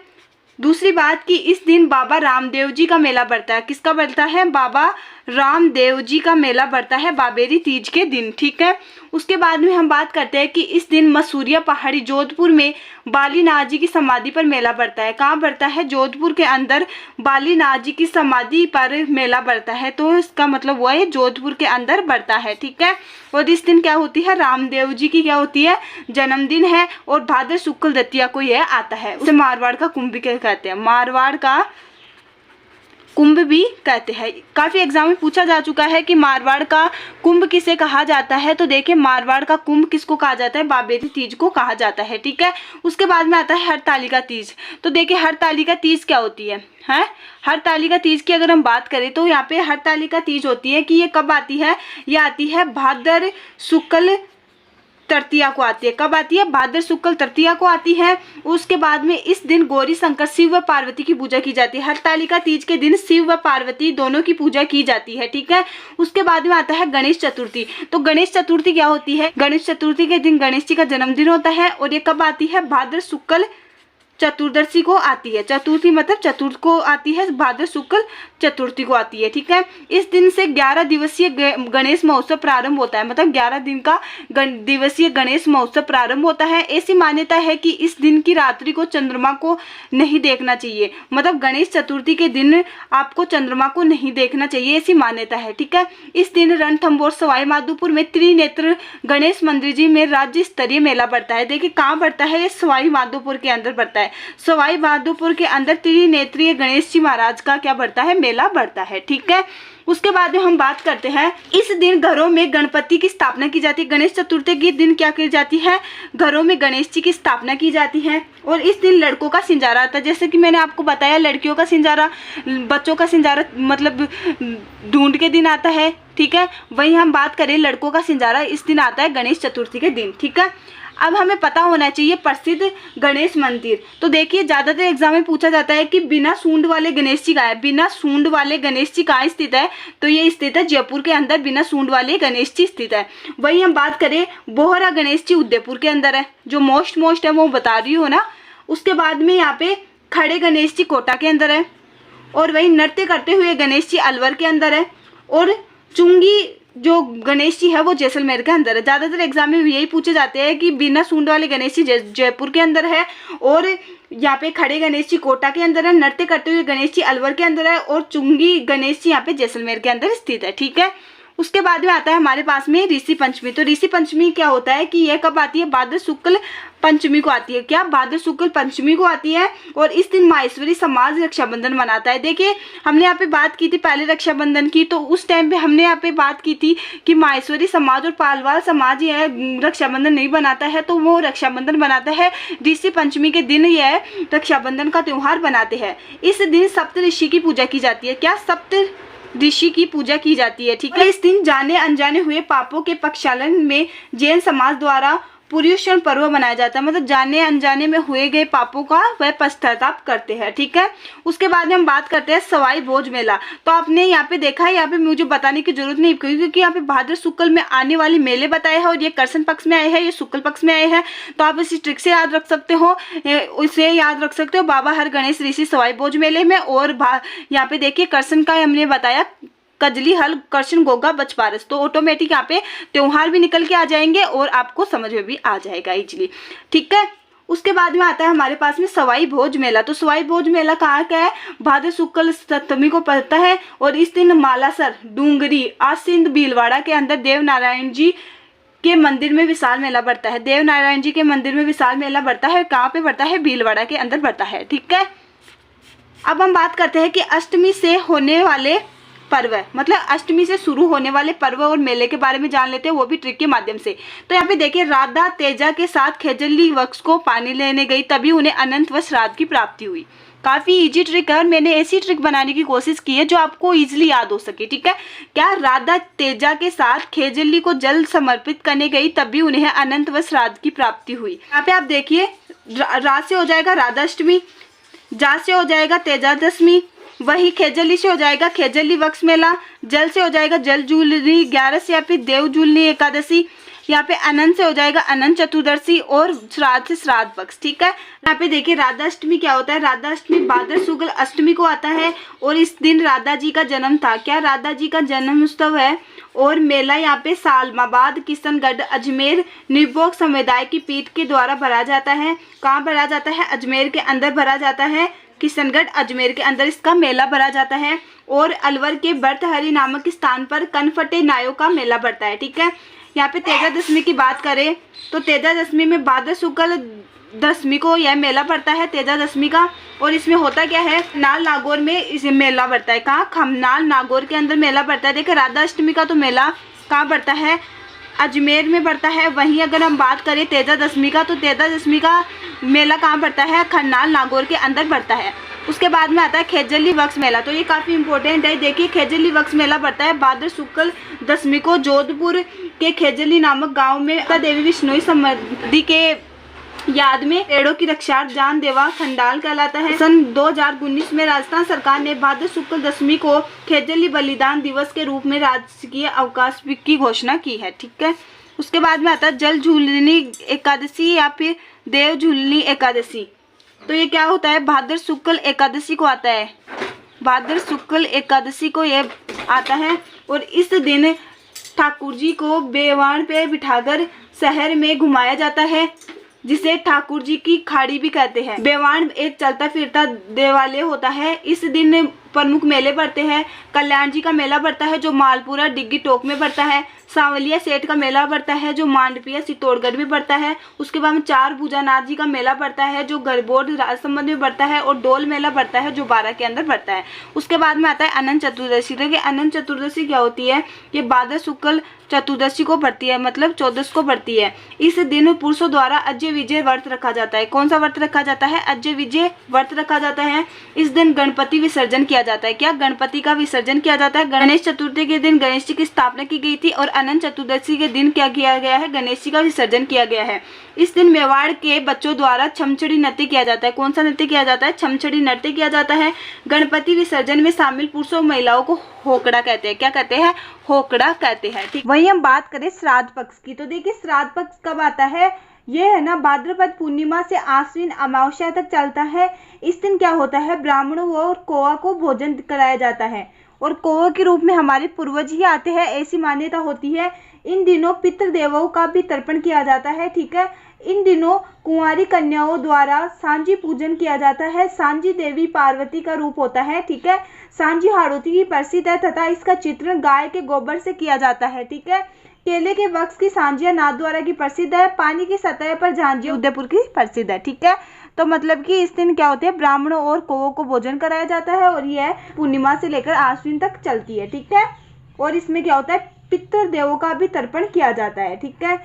दूसरी बात कि इस दिन बाबा रामदेव जी का मेला बढ़ता है। किसका बढ़ता है? बाबा रामदेव जी का मेला बढ़ता है बाबेरी तीज के दिन। ठीक है, उसके बाद में हम बात करते हैं कि इस दिन मसूरिया पहाड़ी जोधपुर में बालीनाथ जी की समाधि पर मेला बढ़ता है। कहाँ बढ़ता है? जोधपुर के अंदर बालीनाथ जी की समाधि पर मेला बढ़ता है। तो इसका मतलब वो है जोधपुर के अंदर बढ़ता है। ठीक है, और इस दिन क्या होती है? रामदेव जी की क्या होती है? जन्मदिन है। और भाद्र शुक्ल द्वितीया को यह आता है। उसे मारवाड़ का कुंभ भी कहते हैं, मारवाड़ का कुंभ भी कहते हैं। काफ़ी एग्जाम में पूछा जा चुका है कि मारवाड़ का कुंभ किसे कहा जाता है। तो देखिए मारवाड़ का कुंभ किसको कहा जाता है? बाबेरी तीज को कहा जाता है। ठीक है, उसके बाद में आता है हरतालिका तीज। तो देखिए हरतालिका तीज क्या होती है? हरतालिका तीज की अगर हम बात करें तो यहाँ पे हरतालिका तीज होती है कि ये कब आती है? ये आती है भाद्र शुक्ल तृतीया को आती है। कब आती है? भाद्र शुक्ल तृतीया को आती है। उसके बाद में इस दिन गौरी शंकर शिव व पार्वती की पूजा की जाती है। हरतालिका तीज के दिन शिव व पार्वती दोनों की पूजा की जाती है। ठीक है, उसके बाद में आता है गणेश चतुर्थी। तो गणेश चतुर्थी क्या होती है? गणेश चतुर्थी के दिन गणेश जी का जन्मदिन होता है। और ये कब आती है? भाद्र शुक्ल चतुर्दशी को आती है। चतुर्थी मतलब चतुर्थ को आती है, भाद्र शुक्ल चतुर्थी को आती है। ठीक है, इस दिन से 11 दिवसीय गणेश महोत्सव प्रारंभ होता है, मतलब 11 दिन का दिवसीय गणेश महोत्सव प्रारंभ होता है। ऐसी मान्यता है कि इस दिन की रात्रि को चंद्रमा को नहीं देखना चाहिए, मतलब गणेश चतुर्थी के दिन आपको चंद्रमा को नहीं देखना चाहिए, ऐसी मान्यता है। ठीक है, इस दिन रणथंभौर सवाई माधोपुर में त्रिनेत्र गणेश मंदिर जी में राज्य स्तरीय मेला बढ़ता है। देखिए कहाँ बढ़ता है? ये सवाई माधोपुर के अंदर बढ़ता है। सवाई माधोपुर के अंदर त्रिनेत्रीय गणेश जी महाराज का क्या बढ़ता है? मेला बढ़ता है। ठीक है, उसके बाद में हम बात करते हैं, इस दिन घरों में गणपति की स्थापना की जाती है। गणेश चतुर्थी के दिन क्या की जाती है? घरों में गणेश जी की स्थापना की जाती है। और इस दिन लड़कों का सिंजारा आता है। जैसे कि मैंने आपको बताया लड़कियों का सिंजारा, बच्चों का सिंजारा मतलब ढूंढ के दिन आता है। ठीक है, वही हम बात करें लड़कों का सिंजारा इस दिन आता है गणेश चतुर्थी के दिन। ठीक है, अब हमें पता होना चाहिए प्रसिद्ध गणेश मंदिर। तो देखिए ज़्यादातर एग्जाम में पूछा जाता है कि बिना सूंड वाले गणेश जी कहाँ है? बिना सूंड वाले गणेश जी कहाँ स्थित है? तो ये स्थित है जयपुर के अंदर, बिना सूंड वाले गणेश जी स्थित है। वही हम बात करें बोहरा गणेश जी उदयपुर के अंदर है, जो मोस्ट है वो बता रही हो ना। उसके बाद में यहाँ पे खड़े गणेश जी कोटा के अंदर है, और वही नृत्य करते हुए गणेश जी अलवर के अंदर है, और चुंगी जो गणेश जी है वो जैसलमेर के अंदर है। ज़्यादातर एग्जाम में यही पूछे जाते हैं कि बिना सूंड वाले गणेश जी जयपुर के अंदर है, और यहाँ पे खड़े गणेश जी कोटा के अंदर है, नृत्य करते हुए गणेश जी अलवर के अंदर है, और चुंगी गणेश जी यहाँ पे जैसलमेर के अंदर स्थित है। ठीक है, उसके बाद में आता है हमारे पास में ऋषि पंचमी। तो ऋषि पंचमी क्या होता है कि यह कब आती है? भाद्र शुक्ल पंचमी को आती है। क्या? भाद्र शुक्ल पंचमी को आती है, और इस दिन माहेश्वरी समाज रक्षाबंधन मनाता है। देखिए, हमने यहाँ पे बात की थी पहले रक्षाबंधन की, तो उस टाइम पे हमने यहाँ पे बात की थी कि माहेश्वरी समाज और पालवाल समाज यह रक्षाबंधन नहीं बनाता है, तो वो रक्षाबंधन बनाता है ऋषि पंचमी के दिन, यह रक्षाबंधन का त्यौहार बनाते हैं। इस दिन सप्त ऋषि की पूजा की जाती है। क्या? सप्त ऋषि की पूजा की जाती है। ठीक है, इस दिन जाने अनजाने हुए पापों के प्रक्षालन में जैन समाज द्वारा पुरुषण पर्व मनाया जाता है। मतलब जाने अनजाने में हुए गए पापों का वह पश्चाताप करते हैं। ठीक है, उसके बाद में हम बात करते हैं सवाई भोज मेला। तो आपने यहाँ पे देखा है, यहाँ पे मुझे बताने की जरूरत नहीं, क्योंकि यहाँ पे भाद्र शुक्ल में आने वाले मेले बताए हैं, और ये कृष्ण पक्ष में आए हैं, ये शुक्ल पक्ष में आए हैं। तो आप इसी ट्रिक से याद रख सकते हो, इसे याद रख सकते हो बाबा हर गणेश ऋषि सवाई भोज मेले में। और यहाँ पे देखिए कृष्ण का हमने बताया कजली हल कृष्ण गोगा बचपारस, तो ऑटोमेटिक यहाँ पे त्योहार भी निकल के आ जाएंगे और आपको समझ में भी आ जाएगा इजीली। ठीक है, उसके बाद में आता है हमारे पास में सवाई भोज मेला। तो सवाई भोज मेला कहाँ का है? भाद्र शुक्ल सप्तमी को पड़ता है, और इस दिन मालासर डूंगरी आसिंद भीलवाड़ा के अंदर देव नारायण जी के मंदिर में विशाल मेला बढ़ता है। देव नारायण जी के मंदिर में विशाल मेला बढ़ता है। कहाँ पे बढ़ता है? भीलवाड़ा के अंदर बढ़ता है। ठीक है, अब हम बात करते हैं कि अष्टमी से होने वाले पर्व, मतलब अष्टमी से शुरू होने वाले पर्व और मेले के बारे में जान लेते हैं, वो भी ट्रिक के माध्यम से। तो यहाँ पे देखिए, राधा तेजा के साथ खेजली वृक्ष को पानी लेने गई, तभी उन्हें अनंत व श्राद्ध की प्राप्ति हुई। काफी इजी ट्रिक है, और मैंने ऐसी ट्रिक बनाने की कोशिश की है जो आपको इजीली याद हो सके। ठीक है, क्या? राधा तेजा के साथ खेजली को जल समर्पित करने गई, तभी उन्हें अनंत व श्राद्ध की प्राप्ति हुई। यहाँ पे आप देखिए, रा से हो जाएगा राधाष्टमी, जा से हो जाएगा तेजादशमी, वही खेजली से हो जाएगा खेजली वक्स मेला, जल से हो जाएगा जल जूलनी 11 से, या फिर देव जूलनी एकादशी, यहाँ पे अनंत से हो जाएगा अनंत चतुर्दशी, और श्राद्ध से श्राद्ध पक्ष। ठीक है, यहाँ पे देखिए राधाष्टमी क्या होता है? राधाष्टमी भाद्र शुक्ल अष्टमी को आता है, और इस दिन राधा जी का जन्म था। क्या? राधा जी का जन्म उत्सव है, और मेला यहाँ पे सालमाबाद किशनगढ़ अजमेर निर्भोग समुदाय की पीठ के द्वारा भरा जाता है। कहाँ भरा जाता है? अजमेर के अंदर भरा जाता है, किशनगढ़ अजमेर के अंदर इसका मेला भरा जाता है। और अलवर के बर्तहरी नामक स्थान पर कनफटे नायों का मेला बढ़ता है। ठीक है, यहाँ पे तेजादशमी की बात करें तो तेजादशमी में भाद्र शुक्ल दशमी को यह मेला पड़ता है तेजादशमी का। और इसमें होता क्या है? नाल नागौर में इस मेला पड़ता है। कहाँ? खमनाल नागौर के अंदर मेला पड़ता है। देखिए, राधा अष्टमी का तो मेला कहाँ पड़ता है? अजमेर में पड़ता है। वहीं अगर हम बात करें तेजादशमी का, तो तेजादशमी का मेला कहाँ पड़ता है? खन्नाल नागौर के अंदर पड़ता है। उसके बाद में आता है खेजली वक्स मेला। तो ये काफ़ी इंपॉर्टेंट है। देखिए, खेजली वक्स मेला पड़ता है भाद्र शुक्ल दशमी को जोधपुर के खेजली नामक गांव में देवी विष्णोई समाधि के याद में पेड़ों की रक्षा जान देवा खंडाल कहलाता है। सन 2019 में राजस्थान सरकार ने भाद्र शुक्ल दशमी को खेजली बलिदान दिवस के रूप में राजकीय अवकाश की घोषणा की है। ठीक है, उसके बाद में आता है जल झूलनी एकादशी या फिर देव झूलनी एकादशी। तो ये क्या होता है? भाद्र शुक्ल एकादशी को आता है। भाद्र शुक्ल एकादशी को ये आता है, और इस दिन ठाकुर जी को बेवाण पे बिठाकर शहर में घुमाया जाता है, जिसे ठाकुर जी की खाड़ी भी कहते हैं। बेवाण एक चलता फिरता देवालय होता है। इस दिन प्रमुख मेले बढ़ते हैं। कल्याण जी का मेला बढ़ता है जो मालपुरा डिग्गी टोक में बढ़ता है। सांवलिया सेठ का मेला बढ़ता है जो मांडपिया चित्तौड़गढ़ में बढ़ता है। उसके बाद में चार भुजानाथ जी का मेला बढ़ता है जो गरबोड राजसमंद में बढ़ता है, और डोल मेला बढ़ता है जो 12 के अंदर बढ़ता है। उसके बाद में आता है अनंत चतुर्दशी। देखिए, अनंत चतुर्दशी क्या होती है? ये भाद्र शुक्ल चतुर्दशी को बढ़ती है, मतलब 14 को बढ़ती है। इस दिन पुरुषों द्वारा अजय विजय व्रत रखा जाता है। कौन सा व्रत रखा जाता है? अजय विजय व्रत रखा जाता है। इस दिन गणपति विसर्जन किया जाता है। क्या? गणपति का विसर्जन किया जाता है। गणेश चतुर्थी के दिन गणेश जी की स्थापना की गई थी, और अनंत चतुर्दशी के दिन क्या किया गया है? गणेश जी का विसर्जन किया गया है। इस दिन मेवाड़ के बच्चों द्वारा छमछड़ी नृत्य किया जाता है। कौन सा नृत्य किया जाता है? छमछड़ी नृत्य किया जाता है। गणपति विसर्जन में शामिल पुरुषों और महिलाओं को होकड़ा कहते हैं। क्या कहते हैं? होकड़ा कहते हैं। ठीक, वही हम बात करें श्राद्ध पक्ष की। तो देखिए, श्राद्ध पक्ष कब आता है? ये है ना भाद्रपद पूर्णिमा से आश्विन अमावस्या तक चलता है। इस दिन क्या होता है, ब्राह्मणों और कौआ को भोजन कराया जाता है और कौआ के रूप में हमारे पूर्वज ही आते हैं, ऐसी मान्यता होती है। इन दिनों पितृदेवों का भी तर्पण किया जाता है। ठीक है, इन दिनों कुंवारी कन्याओं द्वारा सांझी पूजन किया जाता है। सांझी देवी पार्वती का रूप होता है। ठीक है, सांझी हाड़ौती की प्रसिद्ध है तथा इसका चित्रण गाय के गोबर से किया जाता है। ठीक है, केले के वृक्ष की सांझिया नाथद्वारा की प्रसिद्ध है। पानी की सतह पर झांझिया उदयपुर की प्रसिद्ध है। ठीक है, तो मतलब कि इस दिन क्या होते हैं, ब्राह्मणों और कौओं को भोजन कराया जाता है और यह पूर्णिमा से लेकर आश्विन तक चलती है। ठीक है, और इसमें क्या होता है, पितृदेवों का भी तर्पण किया जाता है। ठीक है,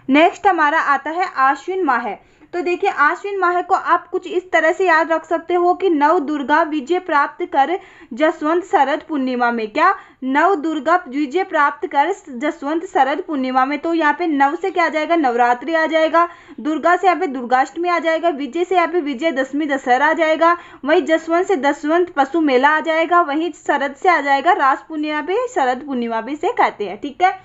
नेक्स्ट हमारा आता है आश्विन माह। तो देखिए आश्विन माह को आप कुछ इस तरह से याद रख सकते हो कि नव दुर्गा विजय प्राप्त कर जसवंत शरद पूर्णिमा में, क्या नव दुर्गा विजय प्राप्त कर जसवंत शरद पूर्णिमा में। तो यहाँ पे नव से क्या आ जाएगा, नवरात्रि आ जाएगा। दुर्गा से यहाँ पे दुर्गाष्टमी आ जाएगा। विजय से यहाँ पे विजयदशमी दशहरा आ जाएगा। वहीं जसवंत से जसवंत पशु मेला आ जाएगा। वहीं शरद से आ जाएगा रास पूर्णिमा पे, शरद पूर्णिमा भी इसे कहते हैं। ठीक है,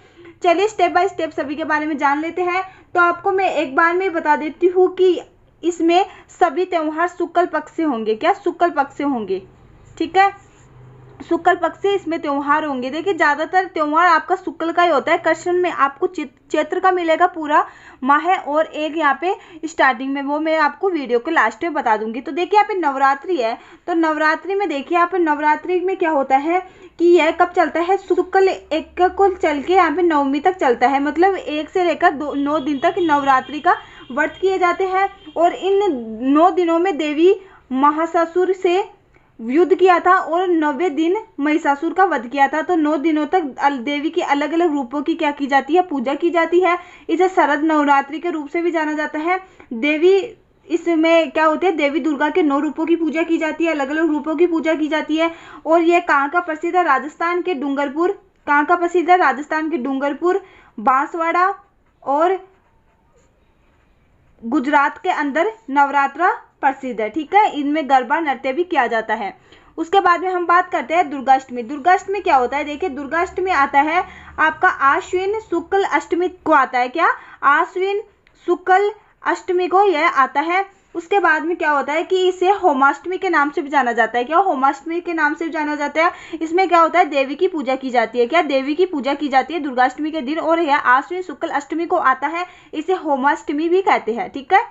चलिए स्टेप बाय स्टेप सभी के बारे में जान लेते हैं। तो आपको मैं एक बार में बता देती हूँ कि इसमें सभी त्योहार शुक्ल पक्ष से होंगे। क्या, शुक्ल पक्ष से होंगे। ठीक है, शुक्ल पक्ष से इसमें त्योहार होंगे। देखिए ज्यादातर त्योहार आपका शुक्ल का ही होता है। कृष्ण में आपको चैत्र का मिलेगा पूरा माह और एक यहाँ पे स्टार्टिंग में, वो मैं आपको वीडियो के लास्ट में बता दूंगी। तो देखिए यहाँ पे नवरात्रि है, तो नवरात्रि में देखिए यहाँ पे नवरात्रि में क्या होता है कि यह कब चलता है, शुक्ल एक को चल के यहाँ पे नवमी तक चलता है। मतलब 1 से लेकर 9 दिन तक नवरात्रि का व्रत किए जाते हैं। और इन 9 दिनों में देवी महाससुर से युद्ध किया था और 9वें दिन महिषासुर का वध किया था। तो 9 दिनों तक देवी के अलग अलग रूपों की क्या की जाती है, पूजा की जाती है। इसे शरद नवरात्रि के रूप से भी जाना जाता है। देवी इसमें क्या होते हैं, देवी दुर्गा के 9 रूपों की पूजा की जाती है, अलग अलग रूपों की पूजा की जाती है। और यह कहाँ का प्रसिद्ध है, राजस्थान के डूंगरपुर। कहाँ का प्रसिद्ध है, राजस्थान के डूंगरपुर, बांसवाड़ा और गुजरात के अंदर नवरात्रा प्रसिद्ध है। ठीक है, इनमें गरबा नृत्य भी किया जाता है। उसके बाद में हम बात करते हैं दुर्गाष्टमी। दुर्गाष्टमी क्या होता है, देखिए दुर्गाष्टमी आता है आपका आश्विन शुक्ल अष्टमी को आता है। क्या, आश्विन शुक्ल अष्टमी को यह आता है। उसके बाद में क्या होता है कि इसे होमाष्टमी के नाम से भी जाना जाता है। क्या, होमाष्टमी के नाम से भी जाना जाता है। इसमें क्या होता है, देवी की पूजा की जाती है। क्या, देवी की पूजा की जाती है दुर्गाष्टमी के दिन और यह आश्विन शुक्ल अष्टमी को आता है। इसे होमाष्टमी भी कहते हैं। ठीक है,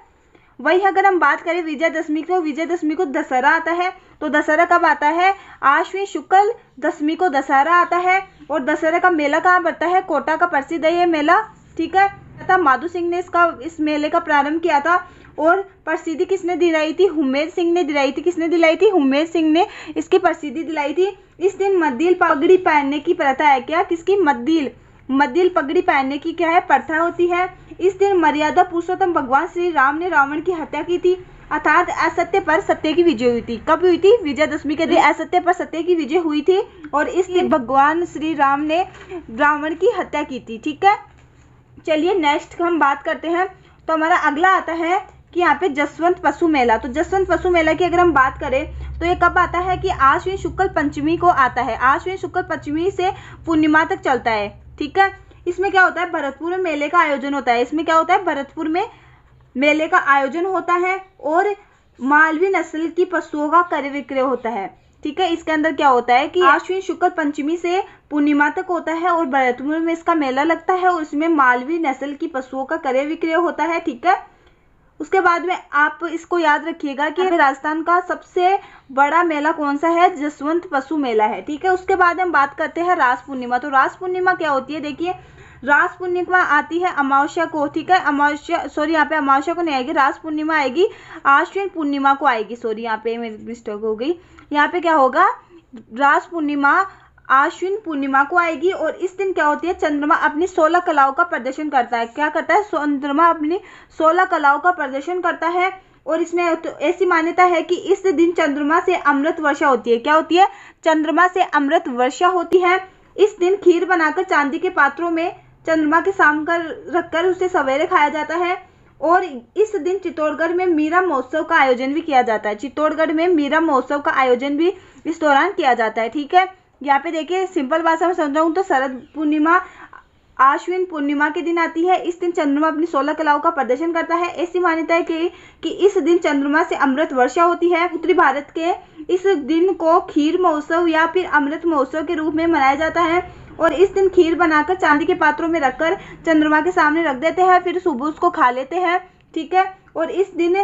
वही अगर हम बात करें विजयदशमी को, विजयदशमी को दशहरा आता है। तो दशहरा कब आता है, आश्विन शुक्ल दशमी को दशहरा आता है। और दशहरा का मेला कहाँ पड़ता है, कोटा का प्रसिद्ध है ये मेला। ठीक है, तथा माधु सिंह ने इस मेले का प्रारंभ किया था और प्रसिद्धि किसने दिलाई थी, हुमेर सिंह ने दिलाई थी। किसने दिलाई थी, हुमेर सिंह ने इसकी प्रसिद्धि दिलाई थी। इस दिन मद्दिल पगड़ी पहनने की प्रथा है। क्या, किसकी, मद्दिल पगड़ी पहनने की क्या है, प्रथा होती है। इस दिन मर्यादा पुरुषोत्तम भगवान श्री राम ने रावण की हत्या की थी, अर्थात असत्य पर सत्य की विजय हुई थी। कब हुई थी, विजयदशमी के दिन असत्य पर सत्य की विजय हुई थी और इस दिन भगवान श्री राम ने रावण की हत्या की थी। ठीक है, चलिए नेक्स्ट हम बात करते हैं। तो हमारा अगला आता है कि यहाँ पे जसवंत पशु मेला। तो जसवंत पशु मेला की अगर हम बात करें तो ये कब आता है कि आश्विन शुक्ल पंचमी को आता है। आश्विन शुक्ल पंचमी से पूर्णिमा तक चलता है। ठीक है, इसमें क्या होता है, भरतपुर में मेले का आयोजन होता है। इसमें क्या होता है, भरतपुर में मेले का आयोजन होता है और मालवी नस्ल की पशुओं का क्रय विक्रय होता है। ठीक है, इसके अंदर क्या होता है कि आश्विन शुक्ल पंचमी से पूर्णिमा तक होता है और भरतपुर में इसका मेला लगता है और इसमें मालवी नस्ल की पशुओं का क्रय विक्रय होता है। ठीक है, उसके बाद में आप इसको याद रखिएगा कि राजस्थान का सबसे बड़ा मेला कौन सा है, जसवंत पशु मेला है। ठीक है, उसके बाद हम बात करते हैं रास पूर्णिमा। तो रास पूर्णिमा क्या होती है, देखिए रास पूर्णिमा आती है अमावस्या को। ठीक है, अमावस्या यहाँ पे अमावस्या को नहीं आएगी, रास पूर्णिमा आएगी आश्विन पूर्णिमा को आएगी। यहाँ पे मेरी मिस्टेक हो गई। यहाँ पे क्या होगा, रास पूर्णिमा आश्विन पूर्णिमा को आएगी और इस दिन क्या होती है, चंद्रमा अपनी 16 कलाओं का प्रदर्शन करता है। क्या करता है, चंद्रमा अपनी 16 कलाओं का प्रदर्शन करता है और इसमें ऐसी मान्यता है कि इस दिन चंद्रमा से अमृत वर्षा होती है। क्या होती है, चंद्रमा से अमृत वर्षा होती है। इस दिन खीर बनाकर चांदी के पात्रों में चंद्रमा के सामने रखकर उसे सवेरे खाया जाता है। और इस दिन चित्तौड़गढ़ में मीरा महोत्सव का आयोजन भी किया जाता है। चित्तौड़गढ़ में मीरा महोत्सव का आयोजन भी इस दौरान किया जाता है। ठीक है, यहाँ पे देखिए सिंपल भाषा में समझाऊं तो शरद पूर्णिमा आश्विन पूर्णिमा के दिन आती है। इस दिन चंद्रमा अपनी 16 कलाओं का प्रदर्शन करता है। ऐसी मान्यता है कि इस दिन चंद्रमा से अमृत वर्षा होती है। उत्तरी भारत के इस दिन को खीर महोत्सव या फिर अमृत महोत्सव के रूप में मनाया जाता है और इस दिन खीर बनाकर चांदी के पात्रों में रखकर चंद्रमा के सामने रख देते हैं, फिर सुबह उसको खा लेते हैं। ठीक है, और इस दिन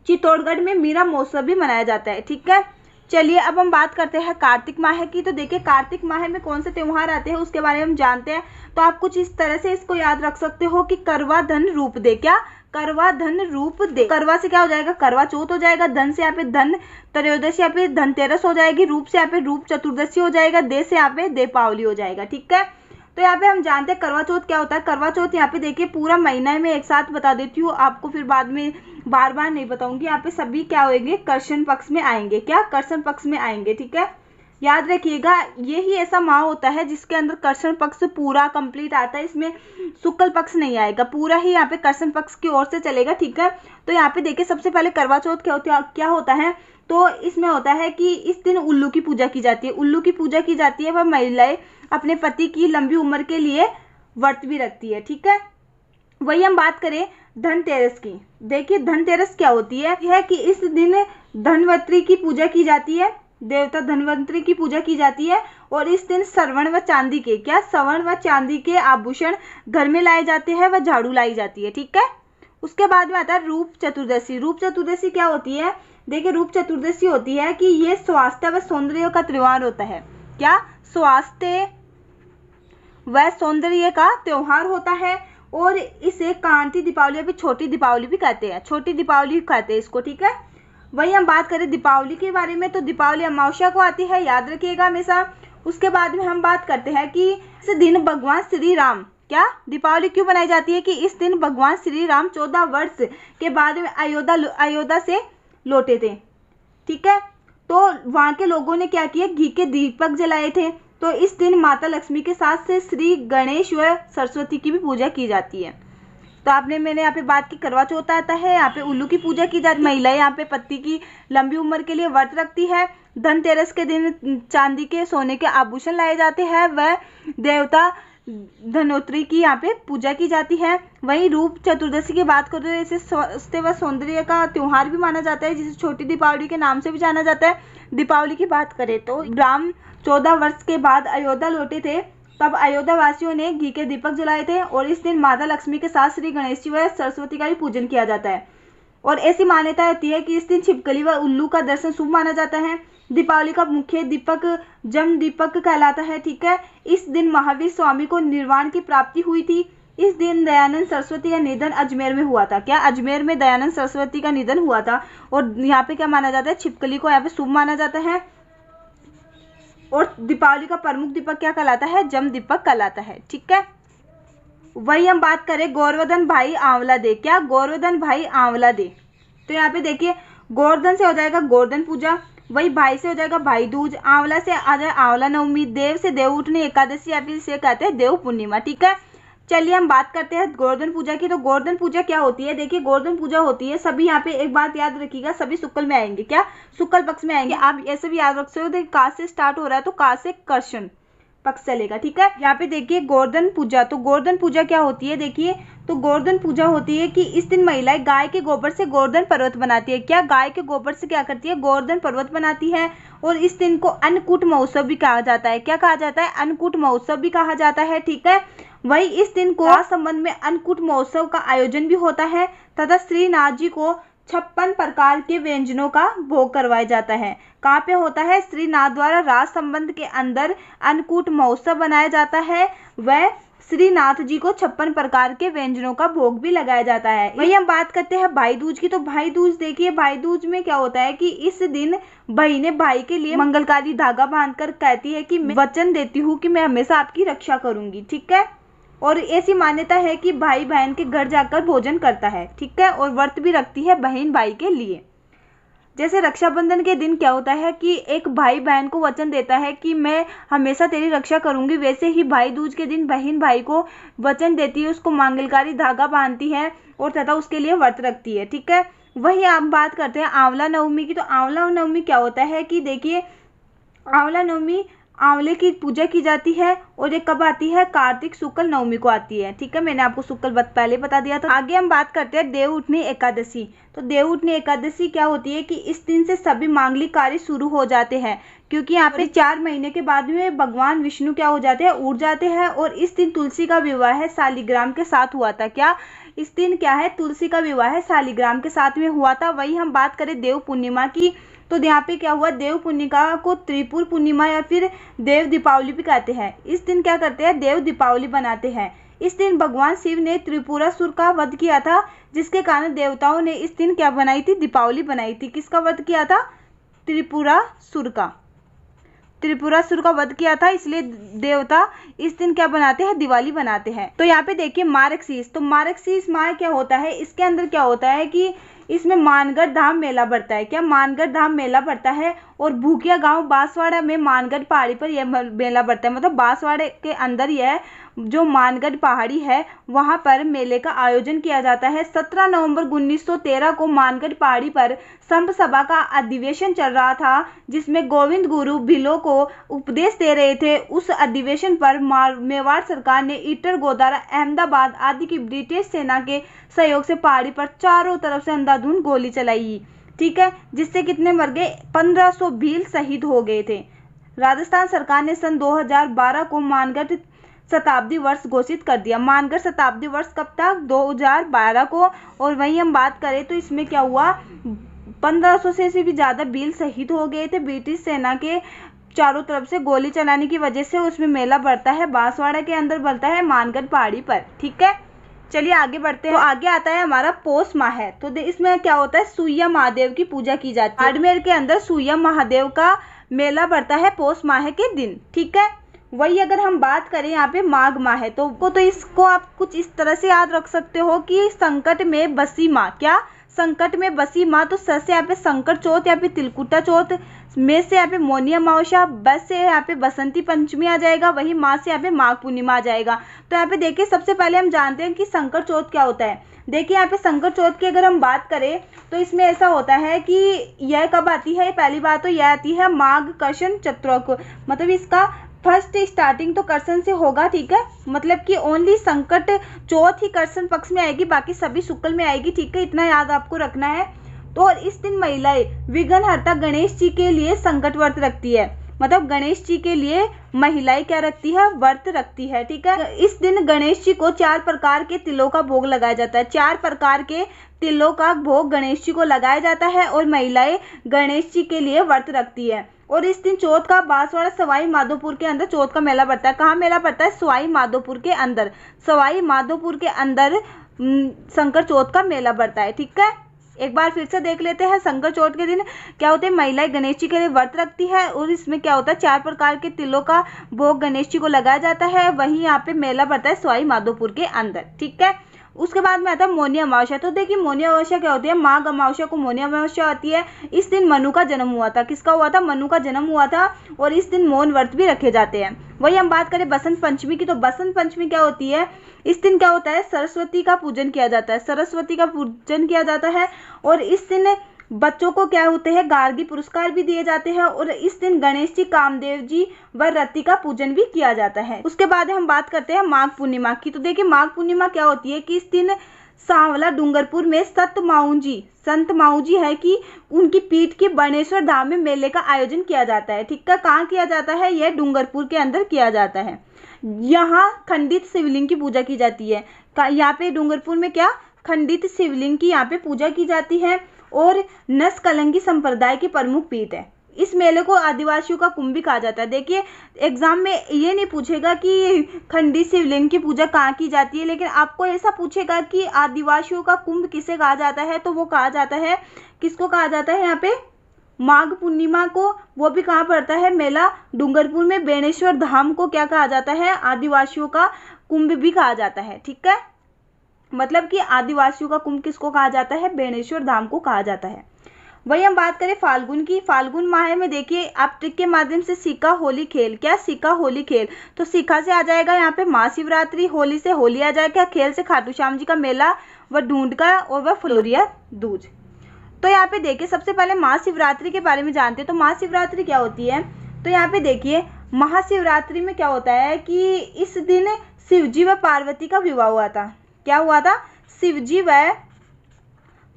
चित्तौड़गढ़ में मीरा महोत्सव भी मनाया जाता है। ठीक है, चलिए अब हम बात करते हैं कार्तिक माह की। तो देखिए कार्तिक माह में कौन से त्योहार आते हैं उसके बारे में हम जानते हैं। तो आप कुछ इस तरह से इसको याद रख सकते हो कि करवा धन रूप दे। क्या? करवा धन रूप दे। करवा से क्या हो जाएगा? करवा चौथ हो जाएगा। धन से यहाँ पे धन त्रयोदशी, यहाँ पे धनतेरस हो जाएगी। रूप से यहाँ पे रूप चतुर्दशी हो जाएगा। दे से यहाँ पे दीपावली हो जाएगा। ठीक है, तो यहाँ पे हम जानते हैं करवा चौथ क्या होता है। करवा चौथ यहाँ पे देखिए पूरा महीना में एक साथ बता देती हूँ आपको, फिर बाद में बार बार नहीं बताऊंगी। यहाँ पे सभी क्या होंगे? कृष्ण पक्ष में आएंगे। क्या? कृष्ण पक्ष में आएंगे। ठीक है, याद रखिएगा ये ही ऐसा माह होता है जिसके अंदर कृष्ण पक्ष पूरा कंप्लीट आता है। इसमें शुक्ल पक्ष नहीं आएगा, पूरा ही यहाँ पे कृष्ण पक्ष की ओर से चलेगा। ठीक है, तो यहाँ पे देखिए सबसे पहले करवा चौथ क्या होता है। तो इसमें होता है कि इस दिन उल्लू की पूजा की जाती है। उल्लू की पूजा की जाती है, वह महिलाएं अपने पति की लंबी उम्र के लिए व्रत भी रखती है। ठीक है, वही हम बात करें धनतेरस की। देखिए धनतेरस क्या होती है, यह कि इस दिन धनवंतरी की पूजा की जाती है, देवता धनवंतरी की पूजा की जाती है और इस दिन स्वर्ण व चांदी के स्वर्ण व चांदी के आभूषण घर में लाए जाते हैं व झाड़ू लाई जाती है। ठीक है, उसके बाद में आता है रूप चतुर्दशी। रूप चतुर्दशी क्या होती है? देखिए रूप चतुर्दशी होती है कि ये स्वास्थ्य व सौंदर्य का त्योहार होता है। क्या? स्वास्थ्य व सौंदर्य का त्योहार होता है और इसे कांति दीपावली या फिर छोटी दीपावली भी कहते हैं। छोटी दीपावली कहते हैं इसको। ठीक है, वही हम बात करें दीपावली के बारे में, तो दीपावली अमावस्या को आती है, याद रखिएगा हमेशा। उसके बाद में हम बात करते हैं कि इस दिन भगवान श्री राम, क्या दीपावली क्यों बनाई जाती है? कि इस दिन भगवान श्री राम 14 वर्ष के बाद में अयोध्या से लौटे थे। ठीक है, तो वहाँ के लोगों ने क्या किया? घी के दीपक जलाए थे। तो इस दिन माता लक्ष्मी के साथ से श्री गणेश व सरस्वती की भी पूजा की जाती है। तो मैंने यहाँ पे बात की करवा चौथ आता है, यहाँ पे उल्लू की पूजा की जाती है। महिलाएं यहाँ पे पति की लंबी उम्र के लिए व्रत रखती है। धनतेरस के दिन चांदी के सोने के आभूषण लाए जाते हैं व देवता धनोत्री की यहाँ पे पूजा की जाती है। वहीं रूप चतुर्दशी की बात करें तो इसे स्वास्थ्य व सौंदर्य का त्योहार भी माना जाता है, जिसे छोटी दीपावली के नाम से भी जाना जाता है। दीपावली की बात करें तो राम 14 वर्ष के बाद अयोध्या लौटे थे, तब अयोध्या वासियों ने घी के दीपक जलाए थे और इस दिन माता लक्ष्मी के साथ श्री गणेश जी व सरस्वती का भी पूजन किया जाता है। और ऐसी मान्यता होती है कि इस दिन छिपकली व उल्लू का दर्शन शुभ माना जाता है। दीपावली का मुख्य दीपक जम दीपक कहलाता है। ठीक है, इस दिन महावीर स्वामी को निर्वाण की प्राप्ति हुई थी। इस दिन दयानंद सरस्वती का निधन अजमेर में हुआ था। क्या? अजमेर में दयानंद सरस्वती का निधन हुआ था और यहाँ पे क्या माना जाता है? छिपकली को यहाँ पे शुभ माना जाता है। और दीपावली का प्रमुख दीपक क्या कहलाता है? जम दीपक कहलाता है। ठीक है, वही हम बात करें गोवर्धन भाई आंवला दे। क्या? गोवर्धन भाई आंवला दे। तो यहाँ पे देखिए गोवर्धन से हो जाएगा गोवर्धन पूजा, वही भाई से हो जाएगा भाई दूज, आंवला से आ जाए आंवला नवमी, देव से देव उठनी एकादशी या फिर इसे कहते हैं देव पूर्णिमा। ठीक है, चलिए हम बात करते हैं गोवर्धन पूजा की। तो गोवर्धन पूजा क्या होती है? देखिए गोवर्धन पूजा होती है, सभी यहाँ पे एक बात याद रखिएगा, सभी शुक्ल में आएंगे। क्या? शुक्ल पक्ष में आएंगे। आप ऐसे भी याद रख सकते हो, देखिए का से स्टार्ट हो रहा है तो का से कृष्ण पक्ष चलेगा। ठीक है, यहाँ पे देखिए गोवर्धन पूजा। तो गोवर्धन पूजा क्या होती है? देखिए तो गोवर्धन पूजा होती है कि इस दिन महिलाएं गाय के गोबर से गोवर्धन पर्वत बनाती है। क्या? गाय के गोबर से क्या करती है? गोवर्धन पर्वत बनाती है। और इस दिन को अन्नकूट महोत्सव भी कहा जाता है। क्या कहा जाता है? अन्नकूट महोत्सव भी कहा जाता है। ठीक है, वही इस दिन को संबंध में अन्नकूट महोत्सव का आयोजन भी होता है तथा श्रीनाथ जी को 56 प्रकार के व्यंजनों का भोग करवाया जाता है। कहाँ पे होता है? श्रीनाथ द्वारा राज संबंध के अंदर अन्नकूट महोत्सव बनाया जाता है। वह श्रीनाथ जी को 56 प्रकार के व्यंजनों का भोग भी लगाया जाता है। वही हम बात करते हैं भाई दूज की। तो भाई दूज देखिए, भाई दूज में क्या होता है कि इस दिन बहनें भाई के लिए मंगलकारी धागा बांधकर कहती है कि मैं वचन देती हूँ कि मैं हमेशा आपकी रक्षा करूंगी। ठीक है, और ऐसी मान्यता है कि भाई बहन के घर जाकर भोजन करता है। ठीक है, और व्रत भी रखती है बहन भाई के लिए। जैसे रक्षाबंधन के दिन क्या होता है कि एक भाई बहन को वचन देता है कि मैं हमेशा तेरी रक्षा करूंगी, वैसे ही भाई दूज के दिन बहन भाई को वचन देती है, उसको मंगलकारी धागा बांधती है और तथा उसके लिए व्रत रखती है। ठीक है, वही आप बात करते हैं आंवला नवमी की। तो आंवला नवमी क्या होता है कि देखिए आंवला नवमी आंवले की पूजा की जाती है और ये कब आती है, कार्तिक शुक्ल नवमी को आती है। ठीक है, मैंने आपको शुक्ल पहले बता दिया था। आगे हम बात करते हैं देवउठनी एकादशी। तो देवउठनी एकादशी क्या होती है कि इस दिन से सभी मांगलिक कार्य शुरू हो जाते हैं, क्योंकि यहाँ पे 4 महीने के बाद में भगवान विष्णु क्या हो जाते हैं, उठ जाते हैं। और इस दिन तुलसी का विवाह शालिग्राम के साथ हुआ था। क्या इस दिन क्या है, तुलसी का विवाह शालिग्राम के साथ में हुआ था। वही हम बात करें देव पूर्णिमा की, तो यहाँ पे क्या हुआ, देव पूर्णिमा को त्रिपुर पूर्णिमा या फिर देव दीपावली भी कहते हैं। इस दिन क्या करते हैं, देव दीपावली बनाते हैं। इस दिन भगवान शिव ने त्रिपुरासुर का वध किया था, जिसके कारण देवताओं ने इस दिन क्या बनाई थी, दीपावली बनाई थी। किसका वध किया था, त्रिपुरासुर का वध किया था, इसलिए देवता इस दिन क्या बनाते हैं, दिवाली बनाते हैं। तो यहाँ पे देखिए मार्गशीर्ष, तो मार्गशीर्ष माह क्या होता है, इसके अंदर क्या होता है कि इसमें मानगढ़ धाम मेला पड़ता है। क्या मानगढ़ धाम मेला पड़ता है, और भूकिया गांव बांसवाड़ा में मानगढ़ पहाड़ी पर यह मेला पड़ता है। मतलब बांसवाड़े के अंदर यह जो मानगढ़ पहाड़ी है वहां पर मेले का आयोजन किया जाता है। 17 नवंबर 1913 को मानगढ़ पहाड़ी पर संप सभा का अधिवेशन चल रहा था, जिसमें गोविंद गुरु भिलो को उपदेश दे रहे थे। उस अधिवेशन पर मेवाड़ सरकार ने ईटर, गोदारा, अहमदाबाद आदि की ब्रिटिश सेना के सहयोग से पहाड़ी पर चारों तरफ से अंधाधुंध गोली चलाई। ठीक है, जिससे कितने मर गए, 1500 भील शहीद हो गए थे। राजस्थान सरकार ने सन 2012 को मानगढ़ शताब्दी वर्ष घोषित कर दिया। मानगढ़ शताब्दी वर्ष कब था, 2012 को। और वहीं हम बात करें तो इसमें क्या हुआ, 1500 से भी ज़्यादा भील शहीद हो गए थे। ब्रिटिश सेना के चारों तरफ से गोली चलाने की वजह से उसमें मेला बढ़ता है, बांसवाड़ा के अंदर बढ़ता है मानगढ़ पहाड़ी पर। ठीक है, चलिए आगे बढ़ते हैं। तो आगे आता है हमारा पौष माह है। तो इसमें क्या होता है, सूर्य महादेव की पूजा की जाती है। बाड़मेर के अंदर सूर्य महादेव का मेला बढ़ता है पौष माह के दिन। ठीक है, वही अगर हम बात करें यहाँ पे माघ माह है, तो इसको आप कुछ इस तरह से याद रख सकते हो कि संकट में बसी माँ। क्या, संकट में बसी माँ। तो स से यहाँ पे संकट चौथ, यहाँ पे तिलकुटा चौथ, में से यहाँ पे मौनी अमावस्या, बस से यहाँ पे बसंती पंचमी आ जाएगा, वही माँ से यहाँ पे माघ पूर्णिमा आ जाएगा। तो यहाँ पे देखिए सबसे पहले हम जानते हैं कि संकट चौथ क्या होता है। देखिए यहाँ पे संकट चौथ की अगर हम बात करें तो इसमें ऐसा होता है कि यह कब आती है, पहली बात तो यह आती है माघ कृष्ण चतुर्थ, मतलब इसका फर्स्ट स्टार्टिंग तो कृष्ण से होगा। ठीक है, मतलब कि ओनली संकट चौथ ही कृष्ण पक्ष में आएगी, बाकी सभी शुक्ल में आएगी। ठीक है, इतना याद आपको रखना है। तो और इस दिन महिलाएं विघ्नहर्ता गणेश जी के लिए संकट व्रत रखती है। मतलब गणेश जी के लिए महिलाएं क्या रखती है, व्रत रखती है। ठीक है, इस दिन गणेश जी को 4 प्रकार के तिलों का भोग लगाया जाता है। 4 प्रकार के तिलों का भोग गणेश जी को लगाया जाता है और महिलाएं गणेश जी के लिए व्रत रखती है। और इस दिन चौथ का बांसवाड़ा सवाई माधोपुर के अंदर चौथ का मेला पड़ता है। कहाँ मेला पड़ता है, सवाई माधोपुर के अंदर। सवाई माधोपुर के अंदर शंकर चौथ का मेला पड़ता है। ठीक है, एक बार फिर से देख लेते हैं। शंकर चौथ के दिन क्या होते हैं, महिलाएं गणेश जी के लिए व्रत रखती है और इसमें क्या होता है, 4 प्रकार के तिलों का भोग गणेश जी को लगाया जाता है। वहीं यहाँ पे मेला पड़ता है सवाई माधोपुर के अंदर। ठीक है, उसके बाद में आता है मौनी अमावस्या। तो देखिए मौनी अमावस्या क्या होती है, माघ अमावस्या को मौनी अमावस्या होती है। इस दिन मनु का जन्म हुआ था। किसका हुआ था, मनु का जन्म हुआ था। और इस दिन मौन व्रत भी रखे जाते हैं। वही हम बात करें बसंत पंचमी की, तो बसंत पंचमी क्या होती है, इस दिन क्या होता है, सरस्वती का पूजन किया जाता है। सरस्वती का पूजन किया जाता है और इस दिन बच्चों को क्या होते हैं, गार्गी पुरस्कार भी दिए जाते हैं। और इस दिन गणेश जी, कामदेव जी व रति का पूजन भी किया जाता है। उसके बाद हम बात करते हैं माघ पूर्णिमा की। तो देखिए माघ पूर्णिमा क्या होती है कि इस दिन सांवला डूंगरपुर में संत माऊ जी है कि उनकी पीठ के बर्णेश्वर धाम में मेले का आयोजन किया जाता है। ठीक है, कहाँ किया जाता है, यह डूंगरपुर के अंदर किया जाता है। यहाँ खंडित शिवलिंग की पूजा की जाती है। यहाँ पे डूंगरपुर में क्या, खंडित शिवलिंग की यहाँ पे पूजा की जाती है। और नस्कलंकी संप्रदाय की प्रमुख पीठ है। इस मेले को आदिवासियों का कुंभ भी कहा जाता है। देखिए एग्जाम में ये नहीं पूछेगा कि खंडित शिवलिंग की पूजा कहाँ की जाती है, लेकिन आपको ऐसा पूछेगा कि आदिवासियों का कुंभ किसे कहा जाता है, तो वो कहा जाता है, किसको कहा जाता है यहाँ पे, माघ पूर्णिमा को। वो भी कहाँ पड़ता है मेला, डूंगरपुर में। बेणेश्वर धाम को क्या कहा जाता है, आदिवासियों का कुंभ भी कहा जाता है। ठीक है, मतलब कि आदिवासियों का कुंभ किसको कहा जाता है, बेणेश्वर धाम को कहा जाता है। वही हम बात करें फाल्गुन की। फाल्गुन माह में देखिए आप ट्रिक के माध्यम से सीखा होली खेल। क्या, सीखा होली खेल। तो सीखा से आ जाएगा यहाँ पे महाशिवरात्रि, होली से होली आ जाएगा, खेल से खाटू श्याम जी का मेला, व ढूंढ का और वह फुलोरिया दूज। तो यहाँ पे देखिए सबसे पहले महाशिवरात्रि के बारे में जानते हैं। तो महाशिवरात्रि क्या होती है, तो यहाँ पे देखिए महाशिवरात्रि में क्या होता है कि इस दिन शिवजी व पार्वती का विवाह हुआ था। क्या हुआ था? शिवजी व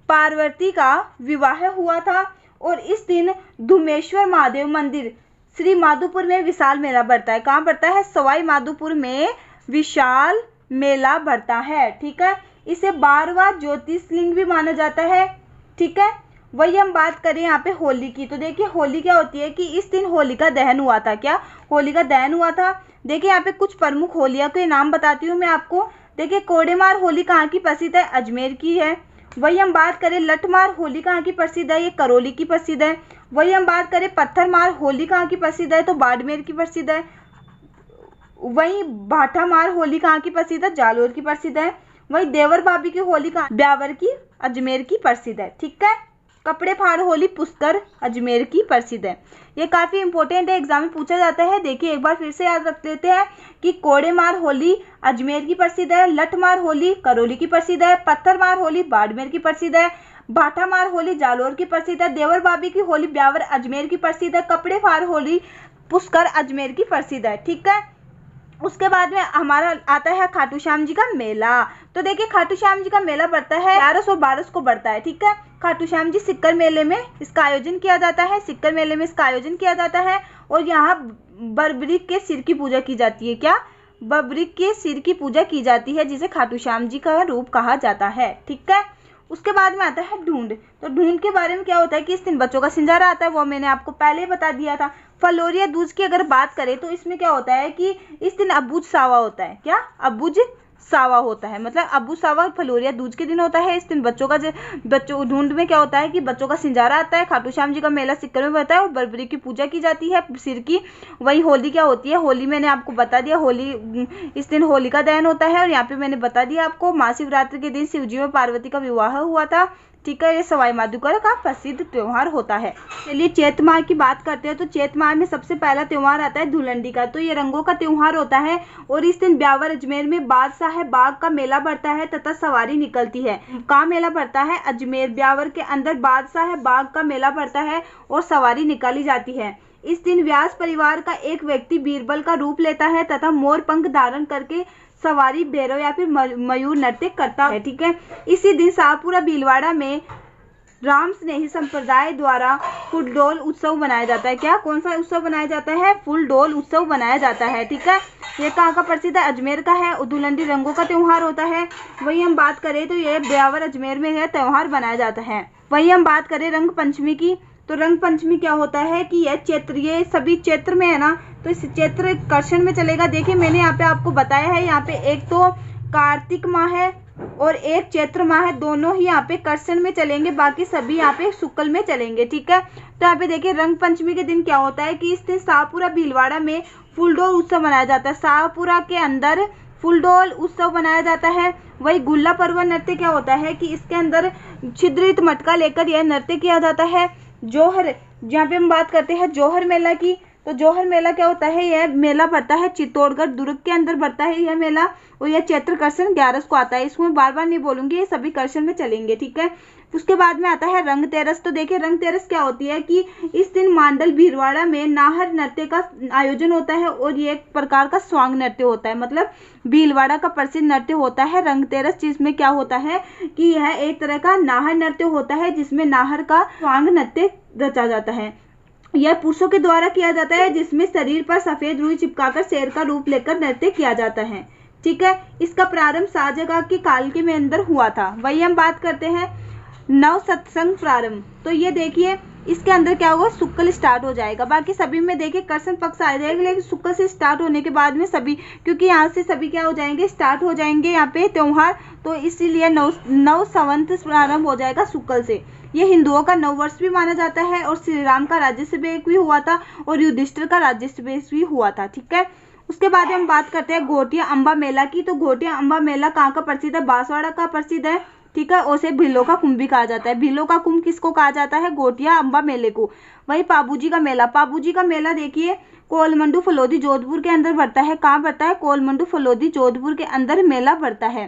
पार्वती का विवाह हुआ था। और इस दिन धुमेश्वर महादेव मंदिर श्री माधोपुर में विशाल मेला बढ़ता है। कहाँ बढ़ता है? सवाई माधोपुर में विशाल मेला बढ़ता है। ठीक है, इसे 12वां ज्योतिर्लिंग भी माना जाता है। ठीक है, वही हम बात करें यहाँ पे होली की, तो देखिए होली क्या होती है कि इस दिन होलिका दहन हुआ था। क्या? होलिका दहन हुआ था। देखिए यहाँ पे कुछ प्रमुख होलियों के नाम बताती हूँ मैं आपको। देखिए कोडेमार होली कहाँ की प्रसिद्ध है? अजमेर की है। वही हम बात करें लठमार होली कहाँ की प्रसिद्ध है? ये करौली की प्रसिद्ध है। वही हम बात करें पत्थरमार होली कहाँ की प्रसिद्ध है? तो बाड़मेर की प्रसिद्ध है। वही भाठामार होली कहाँ की प्रसिद्ध है? जालोर की प्रसिद्ध है। वही देवर भाभी की होली कहाँ? ब्यावर की अजमेर की प्रसिद्ध है। ठीक है, कपड़े फाड़ होली पुष्कर अजमेर की प्रसिद्ध है। ये काफ़ी इंपॉर्टेंट है, एग्जाम में पूछा जाता है। देखिए एक बार फिर से याद रख लेते हैं कि कोडेमार होली अजमेर की प्रसिद्ध है, लठमार होली करौली की प्रसिद्ध है, पत्थरमार होली बाड़मेर की प्रसिद्ध है, भाठामार होली जालोर की प्रसिद्ध है, देवर भाभी की होली ब्यावर अजमेर की प्रसिद्ध है, कपड़े फाड़ होली पुष्कर अजमेर की प्रसिद्ध है। ठीक है, उसके बाद में हमारा आता है खाटू श्याम जी का मेला। तो देखिए खाटू श्याम जी का मेला बढ़ता है 11 और 12 को बढ़ता है। ठीक है, खाटू श्याम जी सिक्कर मेले में इसका आयोजन किया जाता है। सिक्कर मेले में इसका आयोजन किया जाता है और यहाँ बर्बरीक के सिर की पूजा की जाती है। क्या? बर्बरीक के सिर की पूजा की जाती है, जिसे खाटू श्याम जी का रूप कहा जाता है। ठीक है, उसके बाद में आता है ढूंढ। तो ढूंढ के बारे में क्या होता है कि इस दिन बच्चों का सिंजारा आता है, वो मैंने आपको पहले ही बता दिया था। फलोरिया दूज की अगर बात करें तो इसमें क्या होता है कि इस दिन अबूझ सावा होता है। क्या? अबूझ सावा होता है, मतलब अबू सावा फलोरिया दूज के दिन होता है। इस दिन बच्चों ढूंढ में क्या होता है कि बच्चों का सिंजारा आता है, खाटू श्याम जी का मेला सिक्कर में बढ़ता है और बर्बरी की पूजा की जाती है सिर की। वही होली क्या होती है? होली मैंने आपको बता दिया, होली इस दिन होलिका दहन होता है। और यहाँ पे मैंने बता दिया आपको महाशिवरात्रि के दिन शिवजी व पार्वती का विवाह हुआ था। ठीक है, ये सवाई माधोपुर का प्रसिद्ध त्योहार होता है। चलिए चैत माह की बात करते हैं। तो चैत माह में सबसे पहला त्योहार आता है धुलंडी का। तो ये रंगों का त्योहार होता है और इस दिन ब्यावर अजमेर में बादशाह बाग का मेला बढ़ता है तथा सवारी निकलती है। कहाँ मेला बढ़ता है? अजमेर ब्यावर के अंदर बादशाह बाग का मेला बढ़ता है और सवारी निकाली जाती है। इस दिन व्यास परिवार का एक व्यक्ति बीरबल का रूप लेता है तथा मोर पंख धारण करके सवारी भैरव या फिर मयूर नृत्य करता है। ठीक है, इसी दिन शाहपुरा भीलवाड़ा में राम स्नेही संप्रदाय द्वारा फुलडोल उत्सव मनाया जाता है। क्या? कौन सा उत्सव बनाया जाता है? फुलडोल उत्सव मनाया जाता है। ठीक है, ये कहाँ का प्रसिद्ध है? अजमेर का है। धुलंडी रंगों का त्योहार होता है। वही हम बात करें तो ये ब्यावर अजमेर में यह त्योहार बनाया जाता है। वही हम बात करें रंग पंचमी की। तो रंग पंचमी क्या होता है कि यह चैत्र, ये सभी चैत्र में है ना, तो इस चैत्र कर्षण में चलेगा। देखिए मैंने यहाँ पे आपको बताया है, यहाँ पे एक तो कार्तिक माह है और एक चैत्र माह है, दोनों ही यहाँ पे कर्षण में चलेंगे, बाकी सभी यहाँ पे शुक्ल में चलेंगे। ठीक है, तो यहाँ पे देखिए रंग पंचमी के दिन क्या होता है कि इस दिन शाहपुरा भीलवाड़ा में फुलडोल उत्सव मनाया जाता है। शाहपुरा के अंदर फुलडोल उत्सव मनाया जाता है। वही गुल्ला पर्व नृत्य क्या होता है कि इसके अंदर छिद्रित मटका लेकर यह नृत्य किया जाता है। जौहर, जहाँ पे हम बात करते हैं जौहर मेला की, तो जौहर मेला क्या होता है? यह मेला बढ़ता है चित्तौड़गढ़ दुर्ग के अंदर बढ़ता है यह मेला और यह चैत्र कर्षण 11 को आता है। इसको बार बार नहीं बोलूंगी, ये सभी कर्षण में चलेंगे। ठीक है, उसके बाद में आता है रंग तेरस। तो देखिए रंग तेरस क्या होती है कि इस दिन मांडल भीलवाड़ा में नाहर नृत्य का आयोजन होता है और ये एक प्रकार का स्वांग नृत्य होता है, मतलब भीलवाड़ा का प्रसिद्ध नृत्य होता है रंग तेरस, जिसमें क्या होता है कि यह एक तरह का नाहर नृत्य होता है जिसमें नाहर का स्वांग नृत्य रचा जाता है। यह पुरुषों के द्वारा किया जाता है, जिसमें शरीर पर सफेद रुई चिपकाकर शेर का रूप लेकर नृत्य किया जाता है। ठीक है, इसका प्रारंभ शाहजहां के काल के में अंदर हुआ था। वही हम बात करते हैं नव सत्संग प्रारंभ। तो ये देखिए इसके अंदर क्या होगा? शुक्ल स्टार्ट हो जाएगा। बाकी सभी में देखिए कर्षण पक्ष आ जाएगा, लेकिन शुक्ल से स्टार्ट होने के बाद में सभी, क्योंकि यहाँ से सभी क्या हो जाएंगे? स्टार्ट हो जाएंगे यहाँ पे त्योहार, तो इसीलिए नव संवत प्रारंभ हो जाएगा शुक्ल से। ये हिंदुओं का नव वर्ष भी माना जाता है और श्री राम का राज्याभिषेक भी हुआ था और युधिष्ठिर का राज्याभिषेक भी हुआ था। ठीक है, उसके बाद हम बात करते हैं घोटिया अम्बा मेला की। तो घोटिया अम्बा मेला कहाँ का प्रसिद्ध है? बांसवाड़ा का प्रसिद्ध है। ठीक है, उसे भीलों का कुंभ भी कहा जाता है। भीलों का कुंभ किसको कहा जाता है? घोटिया अम्बा मेले को। वही पाबूजी का मेला। पाबूजी का मेला देखिए कोलमंडू फलोदी जोधपुर के अंदर बढ़ता है। कहाँ बढ़ता है? कोलमंडू फलोदी जोधपुर के अंदर मेला बढ़ता है।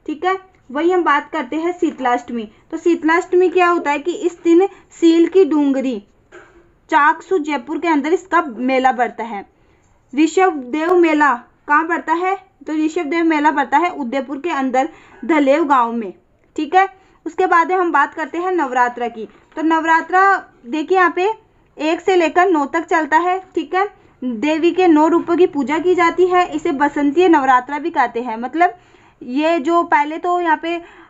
ठीक है, वही हम बात करते हैं शीतलाष्टमी। तो शीतलाष्टमी क्या होता है कि इस दिन सील की डूंगरी चाकसू जयपुर के अंदर इसका मेला बढ़ता है। ऋषभदेव मेला कहाँ पड़ता है? तो ऋषभदेव मेला पड़ता है उदयपुर के अंदर धलेव गांव में, ठीक है। उसके बाद हम बात करते हैं नवरात्रा की। तो नवरात्रा देखिए यहाँ पे 1 से लेकर 9 तक चलता है, ठीक है। देवी के 9 रूपों की पूजा की जाती है। इसे बसंतीय नवरात्रा भी कहते हैं। मतलब ये जो पहले तो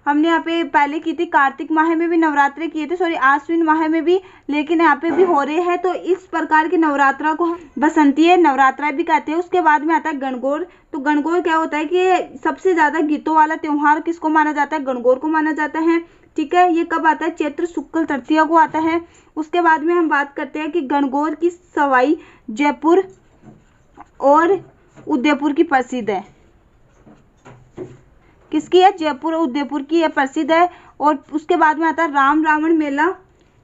हमने यहाँ पे पहले की थी, कार्तिक माह में भी नवरात्रे किए थे, सॉरी आश्विन माह में भी, लेकिन यहाँ पे भी हो रहे हैं। तो इस प्रकार की नवरात्रा को हम बसंतीय नवरात्रा भी कहते हैं। उसके बाद में आता है गणगौर। तो गणगौर क्या होता है कि सबसे ज़्यादा गीतों वाला त्यौहार किसको माना जाता है? गणगौर को माना जाता है, ठीक है। ये कब आता है? चैत्र शुक्ल तृतीया को आता है। उसके बाद में हम बात करते हैं कि गणगौर की सवाई जयपुर और उदयपुर की प्रसिद्ध है। किसकी है? जयपुर और उदयपुर की यह प्रसिद्ध है। और उसके बाद में आता है राम रावण मेला।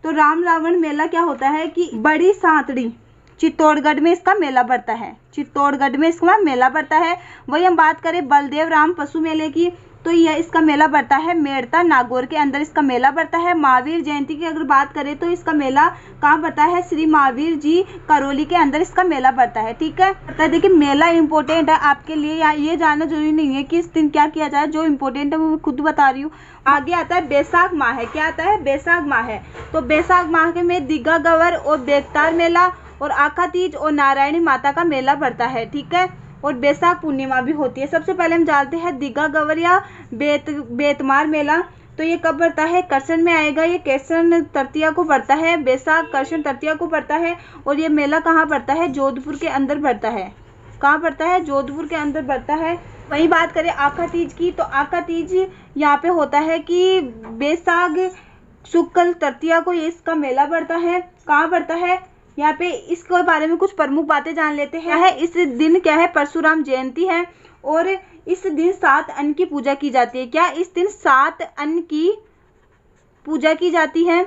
तो राम रावण मेला क्या होता है कि बड़ी सांतड़ी चित्तौड़गढ़ में इसका मेला पड़ता है। चित्तौड़गढ़ में इसका मेला पड़ता है। वही हम बात करें बलदेव राम पशु मेले की, तो यह इसका मेला पड़ता है मेड़ता नागौर के अंदर इसका मेला पड़ता है। महावीर जयंती की अगर बात करें तो इसका मेला कहाँ पड़ता है? श्री महावीर जी करौली के अंदर इसका मेला पड़ता है, ठीक है। तो देखिए मेला इंपॉर्टेंट है आपके लिए, ये जानना जरूरी नहीं है कि इस दिन क्या किया जाए। जो इम्पोर्टेंट है वो मैं खुद बता रही हूँ। आगे आता है बैसाख माह है। क्या आता है? बैसाख माह है। तो बैसाख माह में दिग्गा गवर और बेगतार मेला और आखा तीज और नारायणी माता का मेला पड़ता है, ठीक है। और बैसाख पूर्णिमा भी होती है। सबसे पहले हम जानते हैं दिग्गा गवर या बेतमार मेला। तो ये कब पड़ता है? कृष्ण में आएगा। ये कृष्ण तृतीया को पड़ता है। बैसाख कृष्ण तृतीया को पड़ता है। और ये मेला कहाँ पड़ता है? जोधपुर के अंदर पड़ता है। कहाँ पड़ता है? जोधपुर के अंदर पड़ता है। वहीं बात करें आखा तीज की, तो आखा तीज यहाँ पे होता है कि बैसाख शुक्ल तृतीया को ये इसका मेला पड़ता है। कहाँ पड़ता है? यहाँ पे इसके बारे में कुछ प्रमुख बातें जान लेते हैं। इस दिन क्या है? परशुराम जयंती है। और इस दिन 7 अन्न की पूजा की जाती है। क्या इस दिन 7 अन्न की पूजा की जाती है?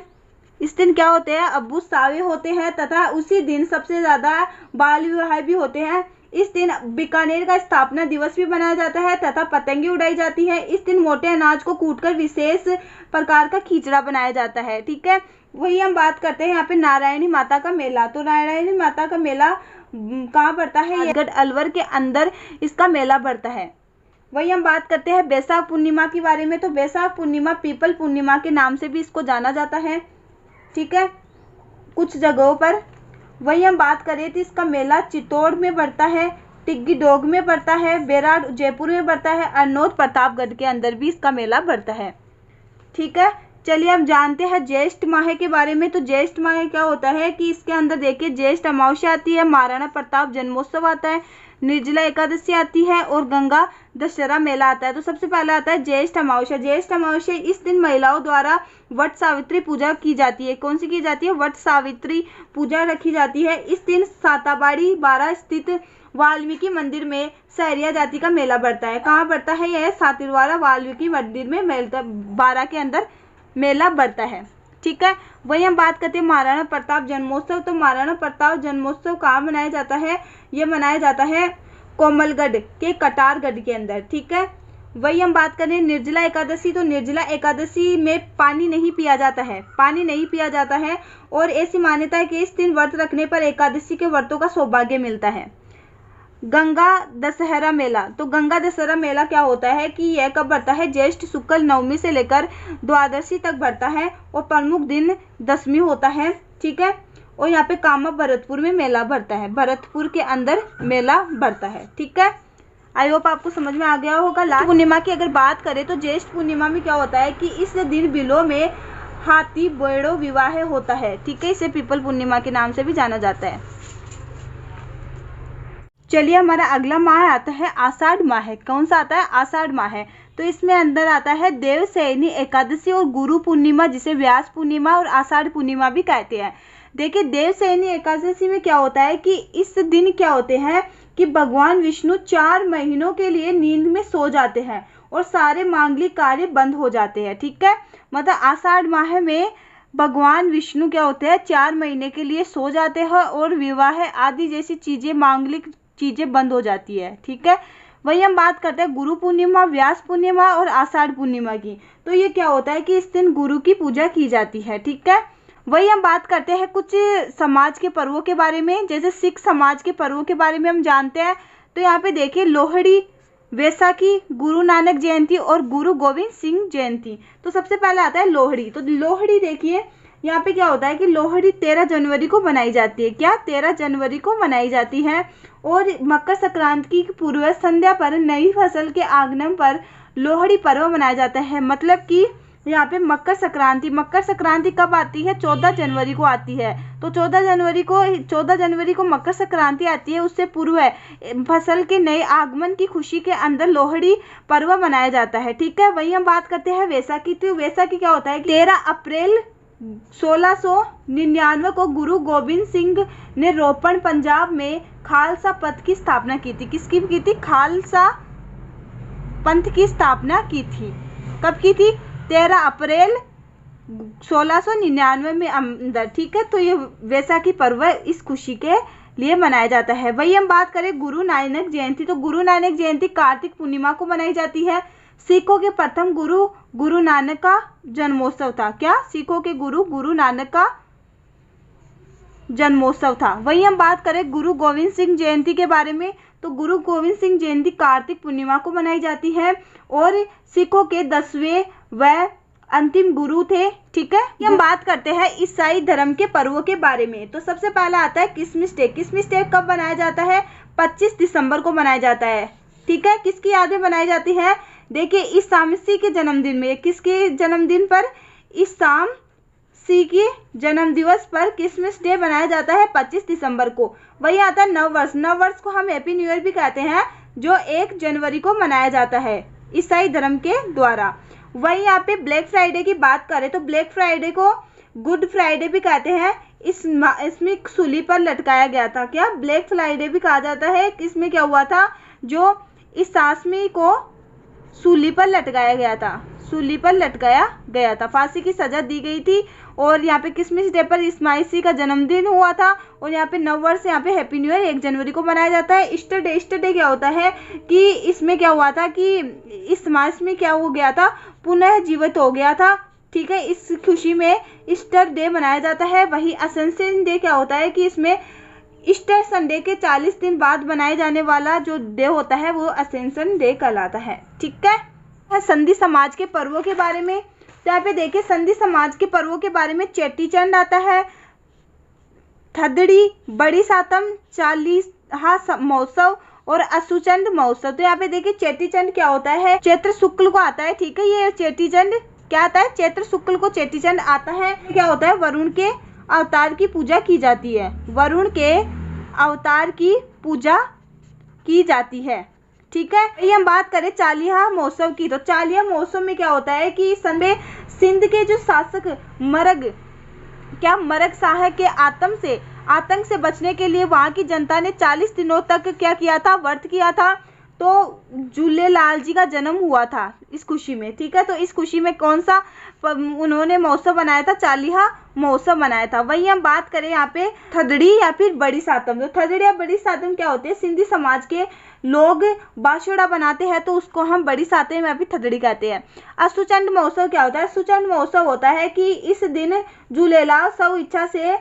इस दिन क्या होते हैं? अब्बू सावे होते हैं तथा उसी दिन सबसे ज़्यादा बाल विवाह भी होते हैं। इस दिन बीकानेर का स्थापना दिवस भी मनाया जाता है तथा पतंगे उड़ाई जाती है। इस दिन मोटे अनाज को कूटकर विशेष प्रकार का खिचड़ा बनाया जाता है, ठीक है। वही हम बात करते हैं यहाँ पे नारायणी माता का मेला। तो नारायणी माता का मेला कहाँ पड़ता है? गढ़ अलवर के अंदर इसका मेला पड़ता है। वही हम बात करते हैं बैसाख पूर्णिमा के बारे में। तो बैसाख पूर्णिमा पीपल पूर्णिमा के नाम से भी इसको जाना जाता है, ठीक है, कुछ जगहों पर। वही हम बात करें तो इसका मेला चित्तौड़ में पड़ता है, टिग्गी डोग में पड़ता है, बेराड जयपुर में पड़ता है, अरनोद प्रतापगढ़ के अंदर भी इसका मेला पड़ता है, ठीक है। चलिए अब जानते हैं ज्येष्ठ माह के बारे में। तो ज्येष्ठ माह क्या होता है कि इसके अंदर देखिए ज्येष्ठ अमावस्या आती है, महाराणा प्रताप जन्मोत्सव आता है, निर्जला एकादशी आती है और गंगा दशहरा मेला आता है। तो सबसे पहले आता है ज्येष्ठ अमावस्या। ज्येष्ठ अमावस्या इस दिन महिलाओं द्वारा वट सावित्री पूजा की जाती है। कौन सी की जाती है? वट सावित्री पूजा रखी जाती है। इस दिन साताबाड़ी 12 स्थित वाल्मीकि मंदिर में सहरिया जाति का मेला पड़ता है। कहाँ पड़ता है? यह सातिरवाड़ा वाल्मीकि मंदिर में 12 के अंदर मेला बढ़ता है, ठीक है। वही हम बात करते हैं महाराणा प्रताप जन्मोत्सव। तो महाराणा प्रताप जन्मोत्सव कहाँ मनाया जाता है? ये मनाया जाता है कोमलगढ़ के कटारगढ़ के अंदर, ठीक है। वही हम बात करें निर्जला एकादशी। तो निर्जला एकादशी में पानी नहीं पिया जाता है, पानी नहीं पिया जाता है। और ऐसी मान्यता है कि इस दिन व्रत रखने पर एकादशी के व्रतों का सौभाग्य मिलता है। गंगा दशहरा मेला। तो गंगा दशहरा मेला क्या होता है कि यह कब बढ़ता है? ज्येष्ठ शुक्ल नवमी से लेकर द्वादशी तक बढ़ता है और प्रमुख दिन दशमी होता है, ठीक है। और यहाँ पे कामा भरतपुर में मेला बढ़ता है, भरतपुर के अंदर मेला बढ़ता है, ठीक है। आई होप आपको समझ में आ गया होगा। लास्ट पूर्णिमा की अगर बात करें तो ज्येष्ठ पूर्णिमा में क्या होता है कि इस दिन बिलों में हाथी बेड़ो विवाह होता है, ठीक है। इसे पीपल पूर्णिमा के नाम से भी जाना जाता है। चलिए हमारा अगला माह आता है आषाढ़ माह। कौन सा आता है? आषाढ़ माह। तो इसमें अंदर आता है देवशयनी एकादशी और गुरु पूर्णिमा, जिसे व्यास पूर्णिमा और आषाढ़ पूर्णिमा भी कहते हैं। देखिए देवशयनी एकादशी में क्या होता है कि इस दिन क्या होते हैं कि भगवान विष्णु 4 महीनों के लिए नींद में सो जाते हैं और सारे मांगलिक कार्य बंद हो जाते हैं, ठीक है। मतलब आषाढ़ माह में भगवान विष्णु क्या होते हैं 4 महीने के लिए सो जाते हैं और विवाह आदि जैसी चीजें, मांगलिक चीजें बंद हो जाती है, ठीक है। वही हम बात करते हैं गुरु पूर्णिमा, व्यास पूर्णिमा और आषाढ़ पूर्णिमा की। तो ये क्या होता है कि इस दिन गुरु की पूजा की जाती है, ठीक है। वही हम बात करते हैं कुछ समाज के पर्वों के बारे में। जैसे सिख समाज के पर्वों के बारे में हम जानते हैं, तो यहाँ पे देखिए लोहड़ी, वैसाखी, गुरु नानक जयंती और गुरु गोविंद सिंह जयंती। तो सबसे पहले आता है लोहड़ी। तो लोहड़ी देखिए यहाँ पे क्या होता है कि लोहड़ी 13 जनवरी को मनाई जाती है। क्या 13 जनवरी को मनाई जाती है। और मकर संक्रांति की पूर्व संध्या पर नई फसल के आगमन पर लोहड़ी पर्व मनाया जाता है। मतलब कि यहाँ पे मकर संक्रांति कब आती है? 14 जनवरी को आती है। तो 14 जनवरी को मकर संक्रांति आती है। उससे पूर्व फसल के नए आगमन की खुशी के अंदर लोहड़ी पर्व मनाया जाता है। ठीक है। वही हम बात करते हैं वैसाखी। तो वैसाखी क्या होता है? 13 अप्रैल 1699 को गुरु गोविंद सिंह ने रोपड़ पंजाब में खालसा पंथ की स्थापना की थी। किसकी की थी? खालसा पंथ की स्थापना की थी। कब की थी? 13 अप्रैल 1699 में अंदर। ठीक है। तो ये वैसाखी पर्व इस खुशी के लिए मनाया जाता है। वही हम बात करें गुरु नानक जयंती। तो गुरु नानक जयंती कार्तिक पूर्णिमा को मनाई जाती है। सिखों के प्रथम गुरु नानक का जन्मोत्सव था। क्या? सिखों के गुरु नानक का जन्मोत्सव था। वही हम बात करें गुरु गोविंद सिंह जयंती के बारे में। तो गुरु गोविंद सिंह जयंती कार्तिक पूर्णिमा को मनाई जाती है और सिखों के 10वें व अंतिम गुरु थे। ठीक है। हम बात करते हैं ईसाई धर्म के पर्वों के बारे में। तो सबसे पहला आता है क्रिसमस डे। क्रिसमस डे कब मनाया जाता है? 25 दिसंबर को मनाया जाता है। ठीक है। किसकी याद में मनाई जाती है? देखिए ईसा मसीह के जन्मदिन में। किसके जन्मदिन पर? ईसा मसीह के जन्म दिवस पर क्रिसमस डे मनाया जाता है 25 दिसंबर को। वही आता है नववर्ष। नववर्ष को हम हैप्पी न्यू ईयर भी कहते हैं, जो 1 जनवरी को मनाया जाता है ईसाई धर्म के द्वारा। वही यहाँ पे ब्लैक फ्राइडे की बात करें तो ब्लैक फ्राइडे को गुड फ्राइडे भी कहते हैं। इसमें सूली पर लटकाया गया था। क्या? ब्लैक फ्राइडे भी कहा जाता है। इसमें क्या हुआ था? जो ईसा मसीह को सूली पर लटकाया गया था, फांसी की सजा दी गई थी। और यहाँ पे क्रिसमस डे पर ईसा मसीह का जन्मदिन हुआ था। और यहाँ पे नववर्ष, यहाँ पे हैप्पी न्यू ईयर 1 जनवरी को मनाया जाता है। ईस्टर डे क्या होता है कि इसमें क्या हुआ था कि इस समाज में क्या हो गया था? पुनः जीवित हो गया था। ठीक है। इस खुशी में ईस्टर डे मनाया जाता है। वही असेंशन डे क्या होता है कि इसमें ईस्टर संडे के 40 दिन बाद बनाए जाने वाला जो डे होता है वो असेंशन डे कहलाता है। ठीक है। संधि समाज के पर्वों के बारे में। यहाँ पे देखिए संधि समाज के पर्वों के बारे में चेटीचंड आता है, थदड़ी, बड़ी सातम, चालीहा महोत्सव और असुचंड महोत्सव। तो यहाँ पे देखिए चेटीचंड क्या होता है? चैत्र शुक्ल को आता है। ठीक है। ये चेटीचंड क्या आता है? चैत्र शुक्ल को चेटीचंड आता है। क्या होता है? वरुण के अवतार की पूजा की जाती है। वरुण के अवतार की पूजा की जाती है। ठीक है। ये हम बात करें चालीहा महोत्सव की। तो चालीहा महोत्सव में क्या होता है कि सिंध के जो शासक मरग शाह के आतंक से बचने के लिए वहां की जनता ने 40 दिनों तक क्या किया था? व्रत किया था। तो झूलेलाल जी का जन्म हुआ था इस खुशी में। ठीक है। तो इस खुशी में कौन सा उन्होंने महोत्सव बनाया था? चालीहा महोत्सव बनाया था। वही हम बात करें यहाँ पे थदड़ी या फिर बड़ी सातम। तो थदड़ी या बड़ी सातम क्या होती है? सिंधी समाज के लोग बाशोड़ा बनाते हैं, तो उसको हम बड़ी सातम या फिर थदड़ी कहते हैं। असुचंड महोत्सव क्या होता है? असुचंड महोत्सव होता है कि इस दिन झूलेलाल स्व इच्छा से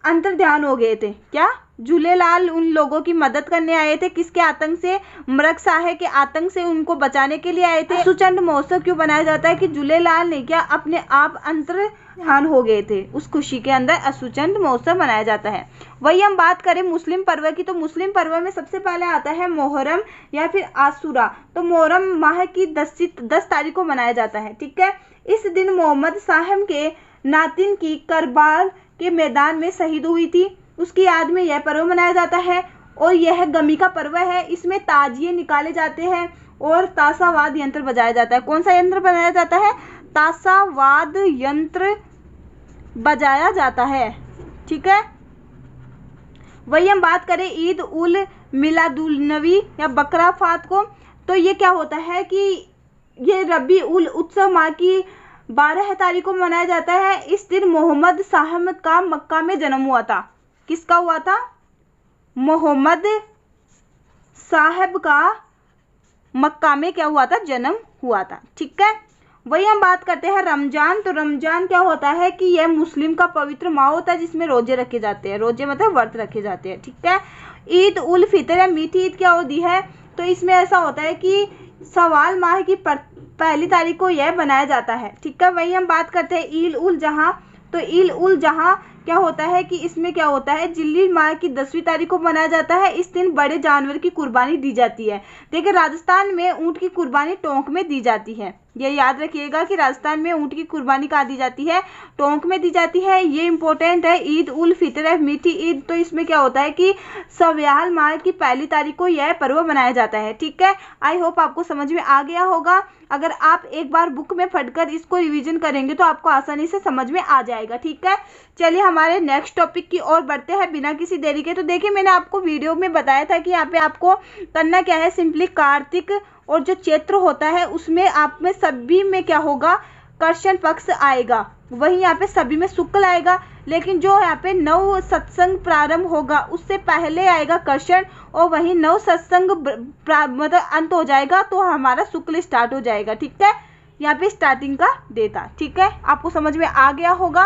अंतर्ध्यान हो गए थे। क्या? झूलेलाल उन लोगों की मदद करने आए थे। किसके आतंक से? मृग शाह के आतंक से उनको बचाने के लिए आए थे। असुचंड महोत्सव क्यों बनाया जाता है? कि झूलेलाल ने क्या अपने आप अंतर्ध्यान हो गए थे। उस खुशी के अंदर असुचंड महोत्सव मनाया जाता है। वही हम बात करें मुस्लिम पर्व की। तो मुस्लिम पर्व में सबसे पहले आता है मोहर्रम या फिर आशूरा। तो मोहर्रम माह की 10 तारीख को मनाया जाता है। ठीक है। इस दिन मोहम्मद साहब के नातिन की करबाल के मैदान में शहीद हुई थी, उसकी याद में यह पर्व मनाया जाता है। और यह गमी का पर्व है। इसमें ताजिए निकाले जाते हैं और ताशावाद यंत्र बजाया जाता है। कौन सा यंत्र बजाया जाता है? ताशावाद यंत्र बजाया जाता है। ठीक है। वही हम बात करें ईद उल मिलादुन्नबी या बकराफात को। तो ये क्या होता है कि ये रबी उल उत्सव माह की 12 तारीख को मनाया जाता है। इस दिन मोहम्मद साहब का मक्का में जन्म हुआ था। किसका हुआ था? मोहम्मद साहब का मक्का में क्या हुआ था? जन्म हुआ था। ठीक है। वही हम बात करते हैं रमजान। तो रमजान क्या होता है कि यह मुस्लिम का पवित्र माह होता है जिसमें रोजे रखे जाते हैं, रोजे मतलब व्रत रखे जाते हैं, ठीक है। ईद उल फितर या मीठी ईद क्या होती है, तो इसमें ऐसा होता है कि सवाल माह की पहली तारीख को यह बनाया जाता है, ठीक है। वही हम बात करते हैं ईद उल जहा। तो ईद उल जहा क्या होता है कि इसमें क्या होता है, जिल्हज माह की 10वीं तारीख को मनाया जाता है। इस दिन बड़े जानवर की कुर्बानी दी जाती है। देखिए राजस्थान में ऊँट की कुर्बानी टोंक में दी जाती है, ये याद रखिएगा कि राजस्थान में ऊँट की कुर्बानी कहाँ दी जाती है, टोंक में दी जाती है, ये इंपॉर्टेंट है। ईद उल फितर है मीठी ईद, तो इसमें क्या होता है कि सव्याल माह की पहली तारीख को यह पर्व मनाया जाता है, ठीक है। आई होप आपको समझ में आ गया होगा। अगर आप एक बार बुक में पढ़कर इसको रिवीजन करेंगे तो आपको आसानी से समझ में आ जाएगा, ठीक है। चलिए हमारे नेक्स्ट टॉपिक की ओर बढ़ते हैं बिना किसी देरी के। तो देखिए मैंने आपको वीडियो में बताया था कि यहाँ पे आपको करना क्या है, सिंपली कार्तिक और जो चैत्र होता है उसमें आप में सभी में क्या होगा, कृष्ण पक्ष आएगा, वही यहाँ पे सभी में शुक्ल आएगा। लेकिन जो यहाँ पे नव सत्संग प्रारंभ होगा उससे पहले आएगा कृष्ण, और वही नव सत्संग मतलब अंत हो जाएगा तो हमारा शुक्ल स्टार्ट हो जाएगा, ठीक है। यहाँ पे स्टार्टिंग का डेटा, ठीक है, आपको समझ में आ गया होगा।